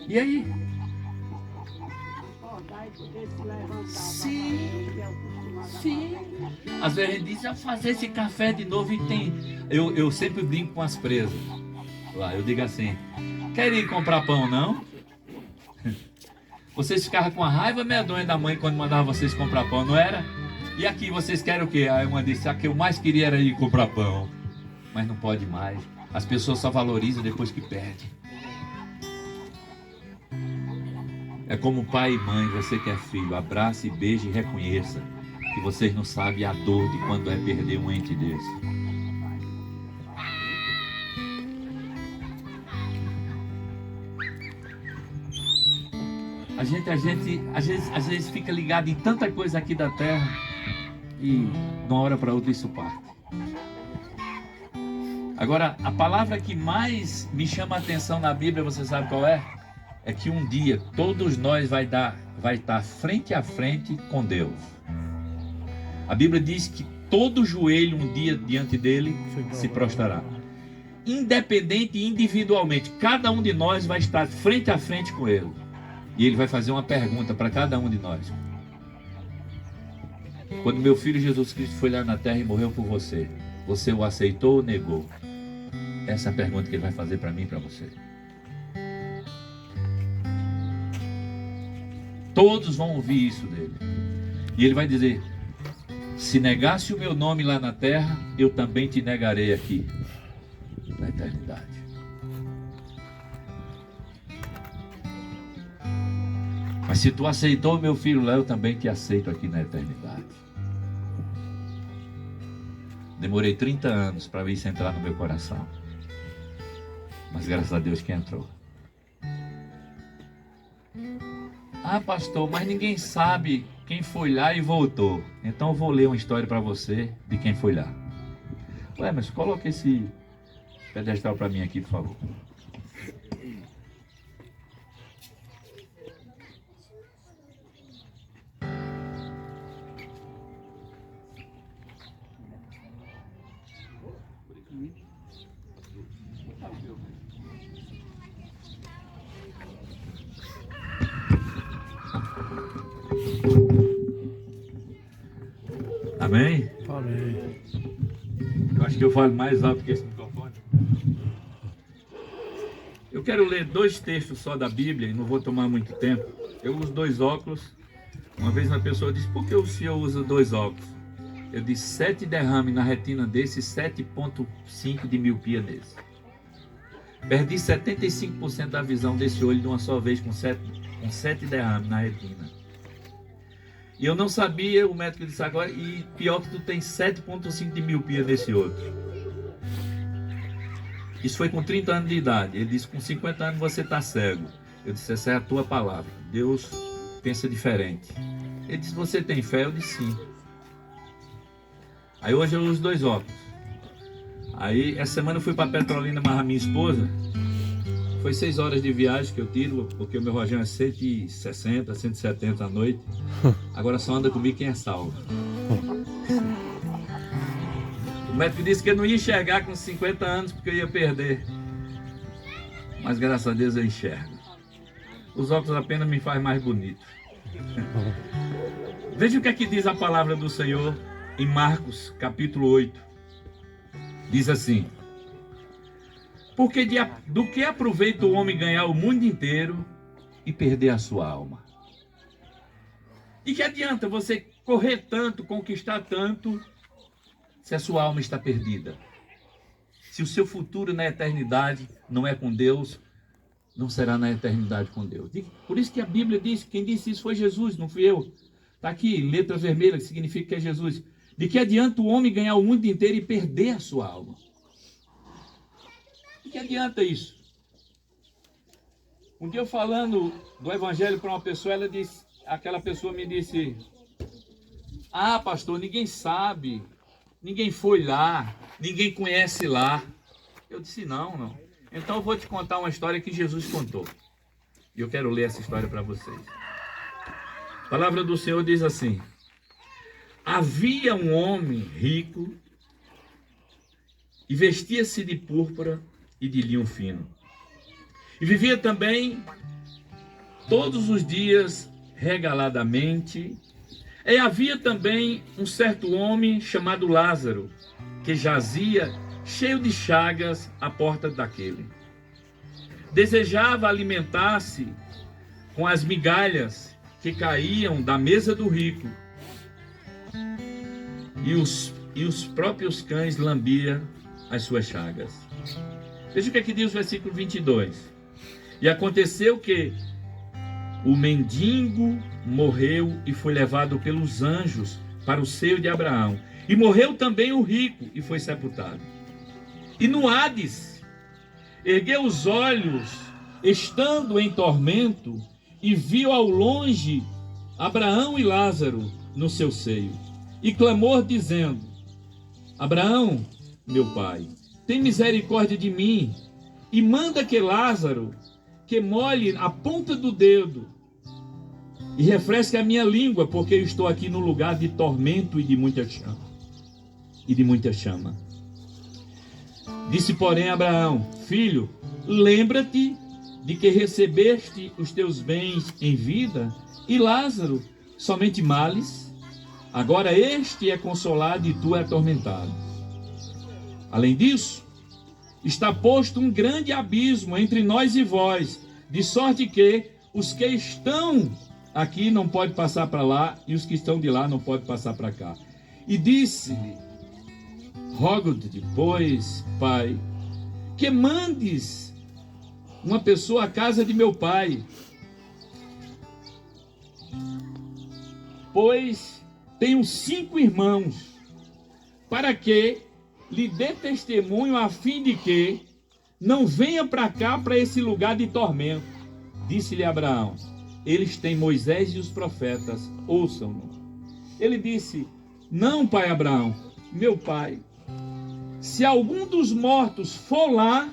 E aí? Sim. Às vezes a gente diz, fazer esse café de novo e tem... Eu sempre brinco com as presas. Lá, eu digo assim, querem ir comprar pão, não? Vocês ficavam com a raiva medonha da mãe quando mandava vocês comprar pão, não era? E aqui vocês querem o quê? Aí uma disse, que eu mais queria era ir comprar pão. Mas não pode mais. As pessoas só valorizam depois que perdem. É como pai e mãe, você que é filho, abrace, beije e reconheça que vocês não sabem a dor de quando é perder um ente desse. A gente às vezes fica ligado em tanta coisa aqui da terra e de uma hora para outra isso parte. Agora, a palavra que mais me chama a atenção na Bíblia, você sabe qual é? É que um dia todos nós vai estar frente a frente com Deus. A Bíblia diz que todo joelho um dia diante dele se prostrará. Independente e individualmente, cada um de nós vai estar frente a frente com ele. E ele vai fazer uma pergunta para cada um de nós. Quando meu filho Jesus Cristo foi lá na terra e morreu por você, você o aceitou ou negou? Essa é a pergunta que ele vai fazer para mim e para você. Todos vão ouvir isso dele. E ele vai dizer, se negasse o meu nome lá na terra, eu também te negarei aqui, na eternidade. Mas se tu aceitou meu filho lá, eu também te aceito aqui na eternidade. Demorei 30 anos para isso entrar no meu coração. Mas graças a Deus que entrou. Ah, pastor, mas ninguém sabe quem foi lá e voltou. Então eu vou ler uma história para você de quem foi lá. Ué, mas coloque esse pedestal para mim aqui, por favor. Amém? Amém. Eu acho que eu falo mais alto que esse microfone. Eu quero ler 2 textos só da Bíblia e não vou tomar muito tempo. Eu uso 2 óculos. Uma vez uma pessoa disse, por que o senhor usa 2 óculos? Eu disse, 7 derrames na retina desse, 7,5 de miopia nesse. Perdi 75% da visão desse olho de uma só vez com 7 derrames na retina. E eu não sabia, o médico disse agora, e pior que tu tem 7,5 de miopia nesse outro. Isso foi com 30 anos de idade. Ele disse, com 50 anos você está cego. Eu disse, essa é a tua palavra. Deus pensa diferente. Ele disse, você tem fé? Eu disse, sim. Aí hoje eu uso 2 óculos. Aí essa semana eu fui para Petrolina amarrar minha esposa. Foi 6 horas de viagem que eu tiro, porque o meu rojão é 160, 170 à noite. Agora só anda comigo quem é salvo. O médico disse que eu não ia enxergar com 50 anos porque eu ia perder. Mas graças a Deus eu enxergo. Os óculos apenas me fazem mais bonito. Veja o que é que diz a palavra do Senhor em Marcos, capítulo 8. Diz assim: porque do que aproveita o homem ganhar o mundo inteiro e perder a sua alma? E que adianta você correr tanto, conquistar tanto, se a sua alma está perdida? Se o seu futuro na eternidade não é com Deus, não será na eternidade com Deus. Por isso que a Bíblia diz, quem disse isso foi Jesus, não fui eu. Está aqui, letra vermelha, que significa que é Jesus. De que adianta o homem ganhar o mundo inteiro e perder a sua alma? De que adianta isso? Um dia eu falando do evangelho para uma pessoa, aquela pessoa me disse: ah, pastor, ninguém sabe, ninguém foi lá, ninguém conhece lá. Eu disse: não. Então eu vou te contar uma história que Jesus contou. E eu quero ler essa história para vocês. A palavra do Senhor diz assim: havia um homem rico e vestia-se de púrpura e de linho fino. E vivia também todos os dias regaladamente. E havia também um certo homem chamado Lázaro, que jazia cheio de chagas à porta daquele. Desejava alimentar-se com as migalhas que caíam da mesa do rico, e os próprios cães lambiam as suas chagas. Veja o que diz o versículo 22. E aconteceu que o mendigo morreu e foi levado pelos anjos para o seio de Abraão. E morreu também o rico e foi sepultado. E no Hades, ergueu os olhos, estando em tormento, e viu ao longe Abraão e Lázaro no seu seio. E clamou dizendo: Abraão, meu pai, tem misericórdia de mim, e manda que Lázaro, que molhe a ponta do dedo e refresque a minha língua, porque eu estou aqui no lugar de tormento e de muita chama. Disse, porém, Abraão: filho, lembra-te de que recebeste os teus bens em vida, e Lázaro somente males. Agora este é consolado e tu é atormentado. Além disso, está posto um grande abismo entre nós e vós, de sorte que os que estão aqui não podem passar para lá, e os que estão de lá não podem passar para cá. E disse-lhe: rogo-te, pois, pai, que mandes uma pessoa à casa de meu pai, pois tenho 5 irmãos, para que lhe dê testemunho, a fim de que não venha para cá, para esse lugar de tormento. Disse-lhe Abraão: eles têm Moisés e os profetas, ouçam-no. Ele disse: não, pai Abraão, meu pai, se algum dos mortos for lá,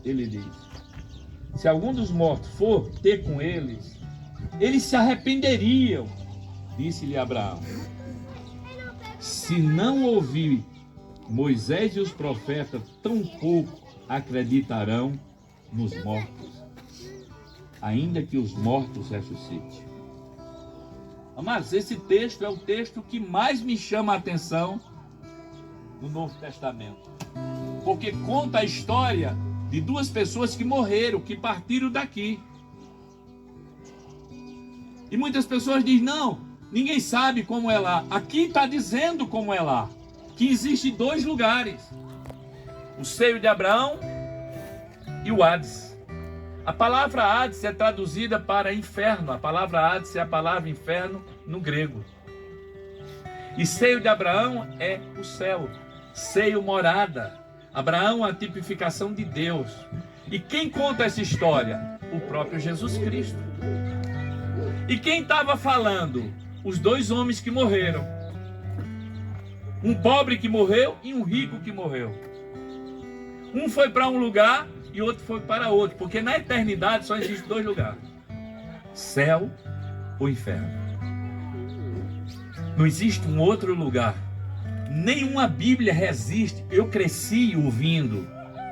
ele diz, se algum dos mortos for ter com eles, eles se arrependeriam. Disse-lhe Abraão: se não ouvir Moisés e os profetas, tampouco acreditarão nos mortos, ainda que os mortos ressuscitem. Amados, esse texto é o texto que mais me chama a atenção no Novo Testamento, porque conta a história de 2 pessoas que morreram, que partiram daqui. E muitas pessoas dizem: não, ninguém sabe como é lá. Aqui está dizendo como é lá, que existem 2 lugares: o seio de Abraão e o Hades. A palavra Hades é traduzida para inferno. A palavra Hades é a palavra inferno no grego. E seio de Abraão é o céu, seio, morada. Abraão é a tipificação de Deus. E quem conta essa história? O próprio Jesus Cristo. E quem estava falando? Os 2 homens que morreram. Um pobre que morreu e um rico que morreu. Um foi para um lugar e outro foi para outro, porque na eternidade só existem 2 lugares: céu ou inferno. Não existe um outro lugar. Nenhuma Bíblia resiste. Eu cresci ouvindo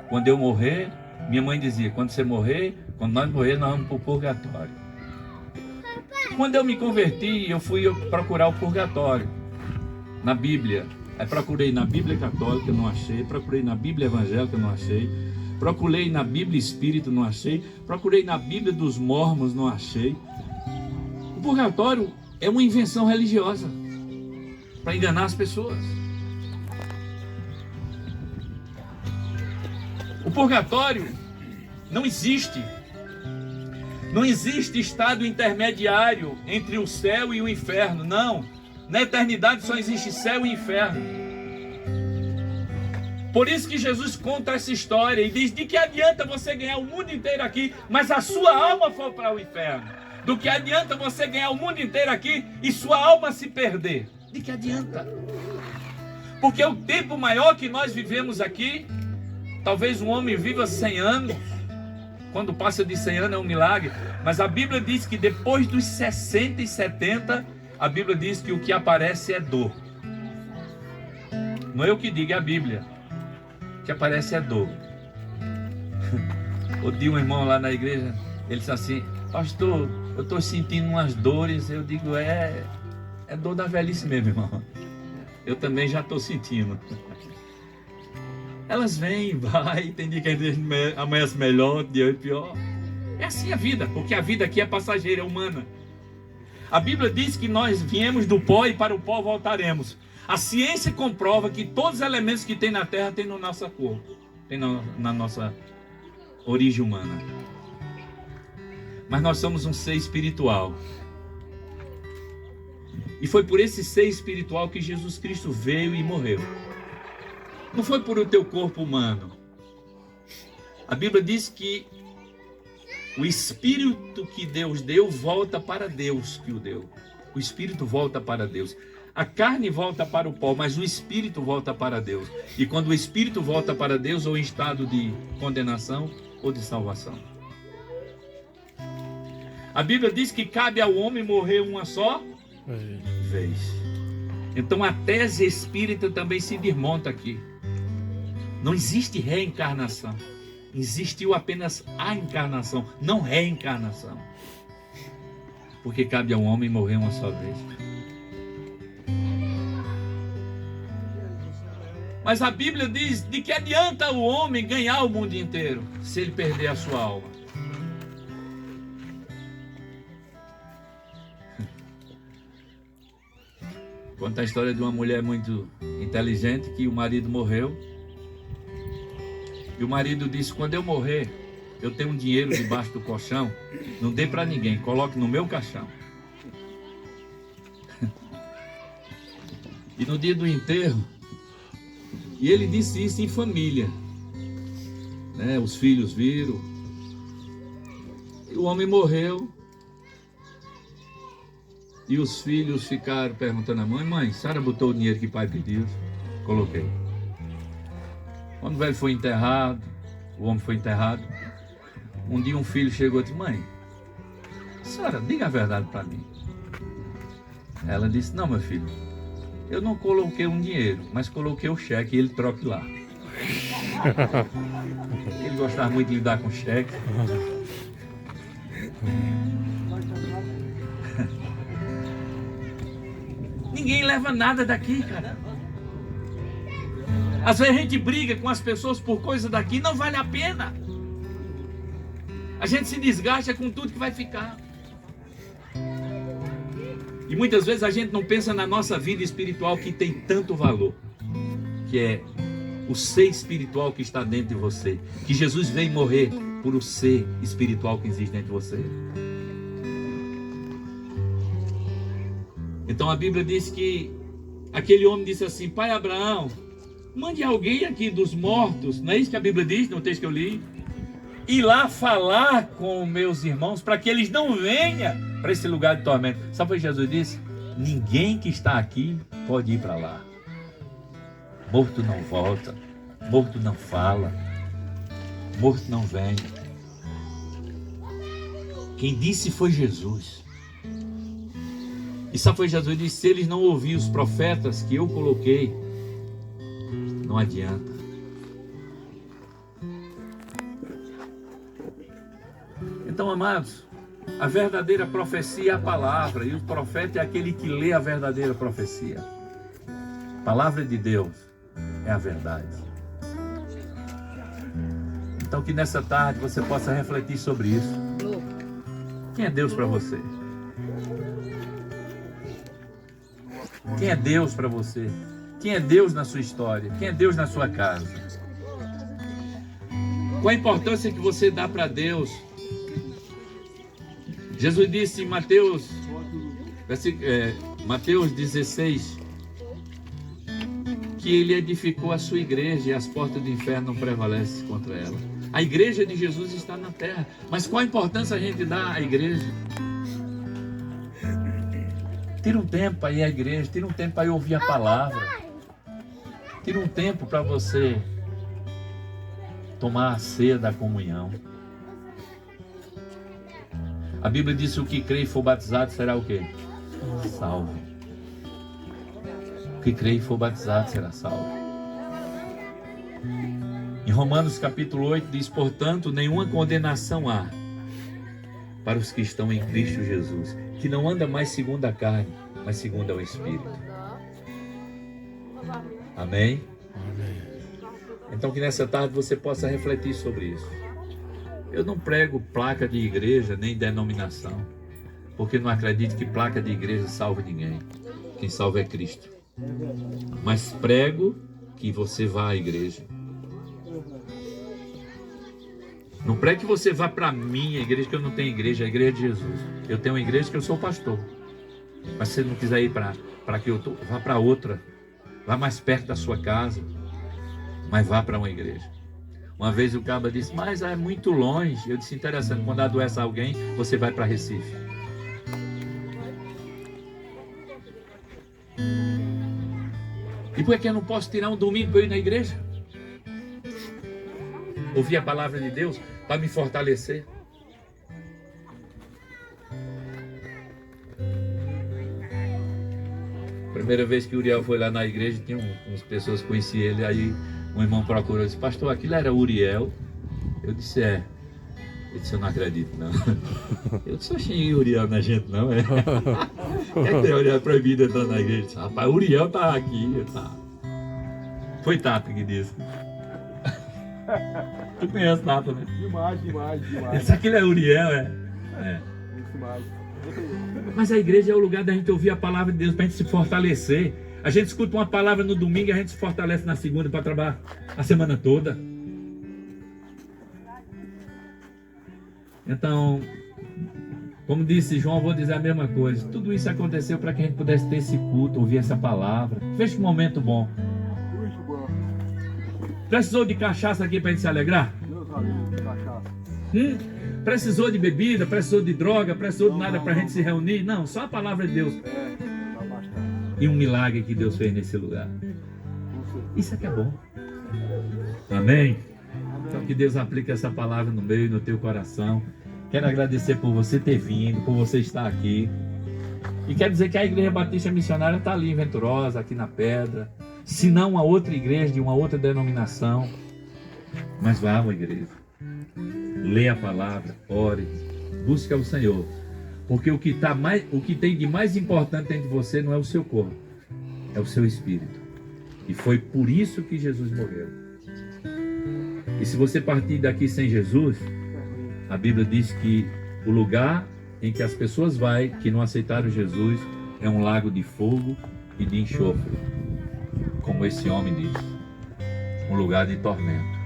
quando eu morrer, minha mãe dizia, quando você morrer, quando nós morrer, nós vamos para o purgatório. Quando eu me converti, eu fui procurar o purgatório na Bíblia. Aí procurei na Bíblia católica, não achei. Procurei na Bíblia evangélica, não achei. Procurei na Bíblia espírita, não achei. Procurei na Bíblia dos mormons, não achei. O purgatório é uma invenção religiosa para enganar as pessoas. O purgatório não existe. Não existe estado intermediário entre o céu e o inferno, não. Na eternidade só existe céu e inferno. Por isso que Jesus conta essa história e diz, de que adianta você ganhar o mundo inteiro aqui, mas a sua alma for para o inferno? Do que adianta você ganhar o mundo inteiro aqui e sua alma se perder? De que adianta? Porque o tempo maior que nós vivemos aqui, talvez um homem viva 100 anos, quando passa de 100 anos é um milagre, mas a Bíblia diz que depois dos 60 e 70, a Bíblia diz que o que aparece é dor. Não é eu que digo, é a Bíblia. O que aparece é dor. Outro dia um irmão lá na igreja, ele disse assim, pastor, eu estou sentindo umas dores. Eu digo, é dor da velhice mesmo, irmão. Eu também já estou sentindo. Elas vêm e vai, tem dia que amanhece melhor, dia é pior. É assim a vida, porque a vida aqui é passageira, é humana. A Bíblia diz que nós viemos do pó e para o pó voltaremos. A ciência comprova que todos os elementos que tem na Terra tem no nosso corpo, tem na nossa origem humana. Mas nós somos um ser espiritual. E foi por esse ser espiritual que Jesus Cristo veio e morreu. Não foi por o teu corpo humano. A Bíblia diz que o Espírito que Deus deu volta para Deus que o deu. O Espírito volta para Deus. A carne volta para o pó, mas o Espírito volta para Deus. E quando o Espírito volta para Deus, ou em estado de condenação ou de salvação. A Bíblia diz que cabe ao homem morrer uma só vez. Então a tese espírita também se desmonta aqui. Não existe reencarnação. Existiu apenas a encarnação, não reencarnação. Porque cabe ao homem morrer uma só vez. Mas a Bíblia diz, de que adianta o homem ganhar o mundo inteiro, se ele perder a sua alma? Conta a história de uma mulher muito inteligente, que o marido morreu. E o marido disse, quando eu morrer, eu tenho um dinheiro debaixo do colchão, não dê para ninguém, coloque no meu caixão. E no dia do enterro, e ele disse isso em família, né? Os filhos viram, e o homem morreu, e os filhos ficaram perguntando à mãe, mãe, a senhora botou o dinheiro que o pai pediu? Coloquei. Quando o velho foi enterrado, o homem foi enterrado, um dia um filho chegou e disse, mãe, senhora, diga a verdade para mim. Ela disse, não, meu filho, eu não coloquei um dinheiro, mas coloquei o cheque e ele troque lá. Ele gostava muito de lidar com cheque. Ninguém leva nada daqui, cara. Às vezes a gente briga com as pessoas por coisa daqui, não vale a pena. A gente se desgasta com tudo que vai ficar. E muitas vezes a gente não pensa na nossa vida espiritual que tem tanto valor, que é o ser espiritual que está dentro de você. Que Jesus veio morrer por o ser espiritual que existe dentro de você. Então a Bíblia diz que aquele homem disse assim, pai Abraão, mande alguém aqui dos mortos, não é isso que a Bíblia diz no texto que eu li? Ir lá falar com meus irmãos para que eles não venham para esse lugar de tormento. Sabe o que Jesus disse? Ninguém que está aqui pode ir para lá. Morto não volta, morto não fala, morto não vem. Quem disse foi Jesus. E sabe o que Jesus disse? Se eles não ouvirem os profetas que eu coloquei, não adianta. Então, amados, a verdadeira profecia é a palavra, e o profeta é aquele que lê a verdadeira profecia. A palavra de Deus é a verdade. Então, que nessa tarde você possa refletir sobre isso. Quem é Deus para você? Quem é Deus para você? Quem é Deus na sua história? Quem é Deus na sua casa? Qual a importância que você dá para Deus? Jesus disse em Mateus 16, que ele edificou a sua igreja e as portas do inferno não prevalecem contra ela. A igreja de Jesus está na terra. Mas qual a importância a gente dá à igreja? Tira um tempo para ir à igreja, tira um tempo para ir ouvir a palavra. Tira um tempo para você tomar a ceia da comunhão. A Bíblia diz que o que crê e for batizado será o quê? Salvo. O que crê e for batizado será salvo. Em Romanos capítulo 8 diz, portanto, nenhuma condenação há para os que estão em Cristo Jesus, que não anda mais segundo a carne, mas segundo o Espírito. Amém? Então que nessa tarde você possa refletir sobre isso. Eu não prego placa de igreja nem denominação, porque não acredito que placa de igreja salve ninguém. Quem salva é Cristo. Mas prego que você vá à igreja. Não prego que você vá para a minha igreja, que eu não tenho igreja, a igreja de Jesus. Eu tenho uma igreja que eu sou pastor. Mas se você não quiser ir para que eu tô, vá para outra. Vá mais perto da sua casa. Mas vá para uma igreja. Uma vez o cabo disse, mas é muito longe. Eu disse, interessante, quando adoece alguém, você vai para Recife. E por que eu não posso tirar um domingo para eu ir na igreja? Ouvir a palavra de Deus para me fortalecer. Primeira vez que o Uriel foi lá na igreja, tinha umas pessoas que conheciam ele, aí um irmão procurou e disse, pastor, aquilo era Uriel? Eu disse, é. Ele disse, eu não acredito, não. Eu disse, oxi, Uriel não é gente, não, é? É que tem Uriel proibido entrar na igreja? Eu disse, rapaz, Uriel tá aqui, tá. Foi Tato que disse. Tu conhece Tato, né? Demais. Esse aqui é Uriel, é? É. Demais. Mas a igreja é o lugar da gente ouvir a palavra de Deus, para a gente se fortalecer. A gente escuta uma palavra no domingo e a gente se fortalece na segunda para trabalhar a semana toda. Então, como disse João, vou dizer a mesma coisa. Tudo isso aconteceu para que a gente pudesse ter esse culto, ouvir essa palavra. Veja que momento bom. Muito bom. Precisou de cachaça aqui para a gente se alegrar? Deus abençoe, cachaça. Precisou de bebida, precisou de droga, precisou de nada para a gente se reunir? Não, só a palavra de Deus. É, tá bastante. E um milagre que Deus fez nesse lugar. Isso é que é bom. Amém? Então que Deus aplique essa palavra no meio e no teu coração. Quero agradecer por você ter vindo, por você estar aqui. E quero dizer que a Igreja Batista Missionária está ali em Venturosa, aqui na Pedra. Se não uma outra igreja de uma outra denominação. Mas vá a uma igreja. Lê a palavra, ore, busque ao Senhor. Porque o que tem de mais importante dentro de você não é o seu corpo, é o seu espírito. E foi por isso que Jesus morreu. E se você partir daqui sem Jesus, a Bíblia diz que o lugar em que as pessoas vão que não aceitaram Jesus é um lago de fogo e de enxofre, como esse homem diz, um lugar de tormento.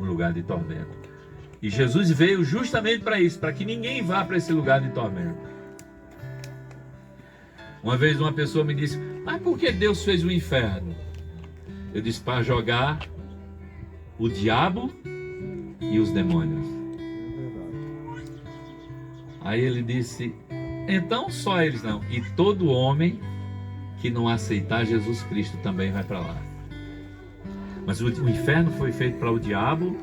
Um lugar de tormento. E Jesus veio justamente para isso, para que ninguém vá para esse lugar de tormento. Uma vez uma pessoa me disse, mas por que Deus fez o inferno? Eu disse, para jogar o diabo e os demônios. Aí ele disse, então só eles não. E todo homem que não aceitar Jesus Cristo também vai para lá. Mas o inferno foi feito para o diabo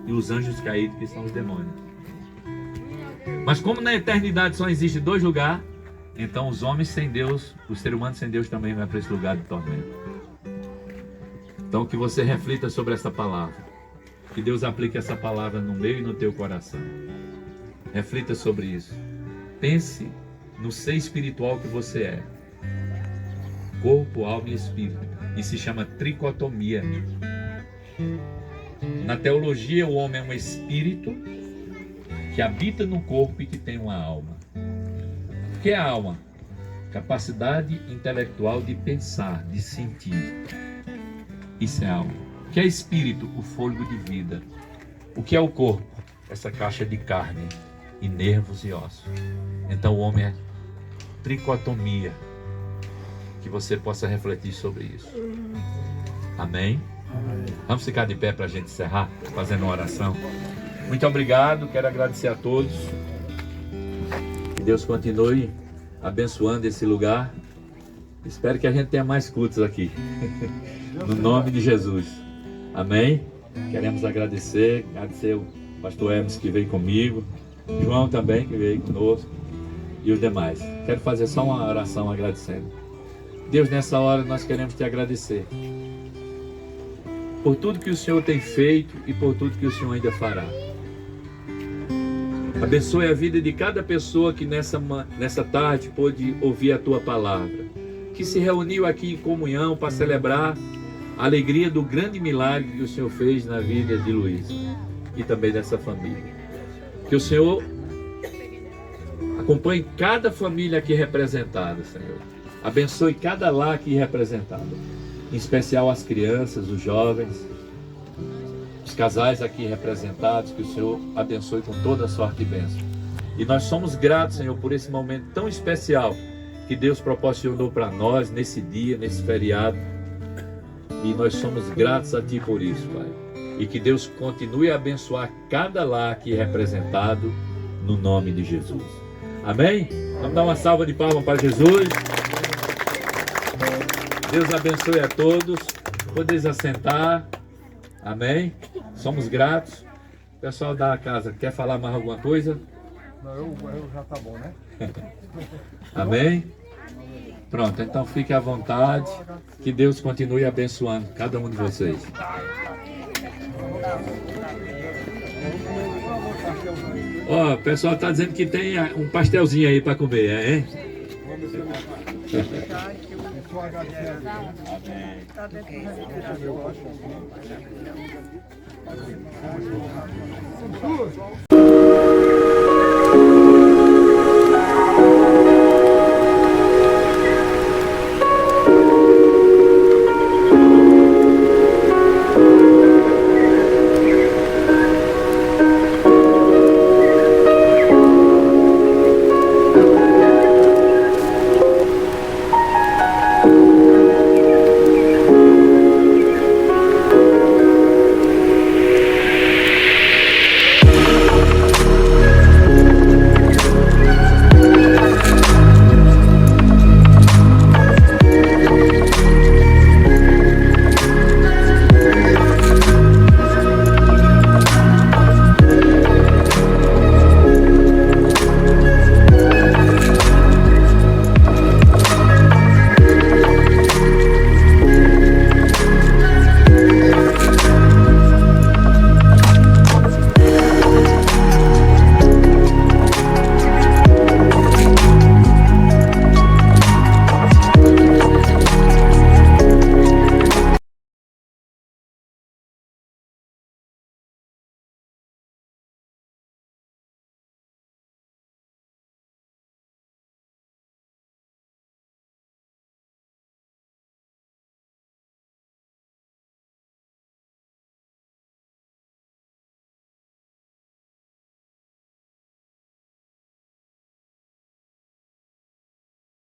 e os anjos caídos, que são os demônios. Mas como na eternidade só existe dois lugares, então os homens sem Deus, o ser humano sem Deus também vai para esse lugar de tormento. Então que você reflita sobre essa palavra. Que Deus aplique essa palavra no meio e no teu coração. Reflita sobre isso. Pense no ser espiritual que você é. Corpo, alma e espírito. Isso se chama tricotomia. Na teologia, o homem é um espírito que habita no corpo e que tem uma alma. O que é a alma? Capacidade intelectual de pensar, de sentir. Isso é alma. O que é espírito? O fôlego de vida. O que é o corpo? Essa caixa de carne e nervos e ossos. Então o homem é tricotomia. Que você possa refletir sobre isso. Amém? Vamos ficar de pé para a gente encerrar, fazendo uma oração. Muito obrigado, quero agradecer a todos. Que Deus continue abençoando esse lugar. Espero que a gente tenha mais cultos aqui. No nome de Jesus. Amém? Queremos agradecer o pastor Hermes que veio comigo, João também que veio conosco e os demais. Quero fazer só uma oração agradecendo. Deus, nessa hora nós queremos te agradecer por tudo que o Senhor tem feito e por tudo que o Senhor ainda fará. Abençoe a vida de cada pessoa que nessa tarde pôde ouvir a tua palavra, que se reuniu aqui em comunhão para celebrar a alegria do grande milagre que o Senhor fez na vida de Luiz e também dessa família. Que o Senhor acompanhe cada família aqui representada, Senhor. Abençoe cada lar aqui representado, em especial as crianças, os jovens, os casais aqui representados, que o Senhor abençoe com toda a sorte e bênção. E nós somos gratos, Senhor, por esse momento tão especial que Deus proporcionou para nós nesse dia, nesse feriado. E nós somos gratos a Ti por isso, Pai. E que Deus continue a abençoar cada lar aqui representado, no nome de Jesus. Amém? Vamos dar uma salva de palmas para Jesus. Deus abençoe a todos. Podeis assentar. Amém? Somos gratos. Pessoal da casa, quer falar mais alguma coisa? Não, eu já tá bom, né? Amém? Pronto, então fique à vontade. Que Deus continue abençoando cada um de vocês. Ó, o pessoal está dizendo que tem um pastelzinho aí para comer, hein? Amém.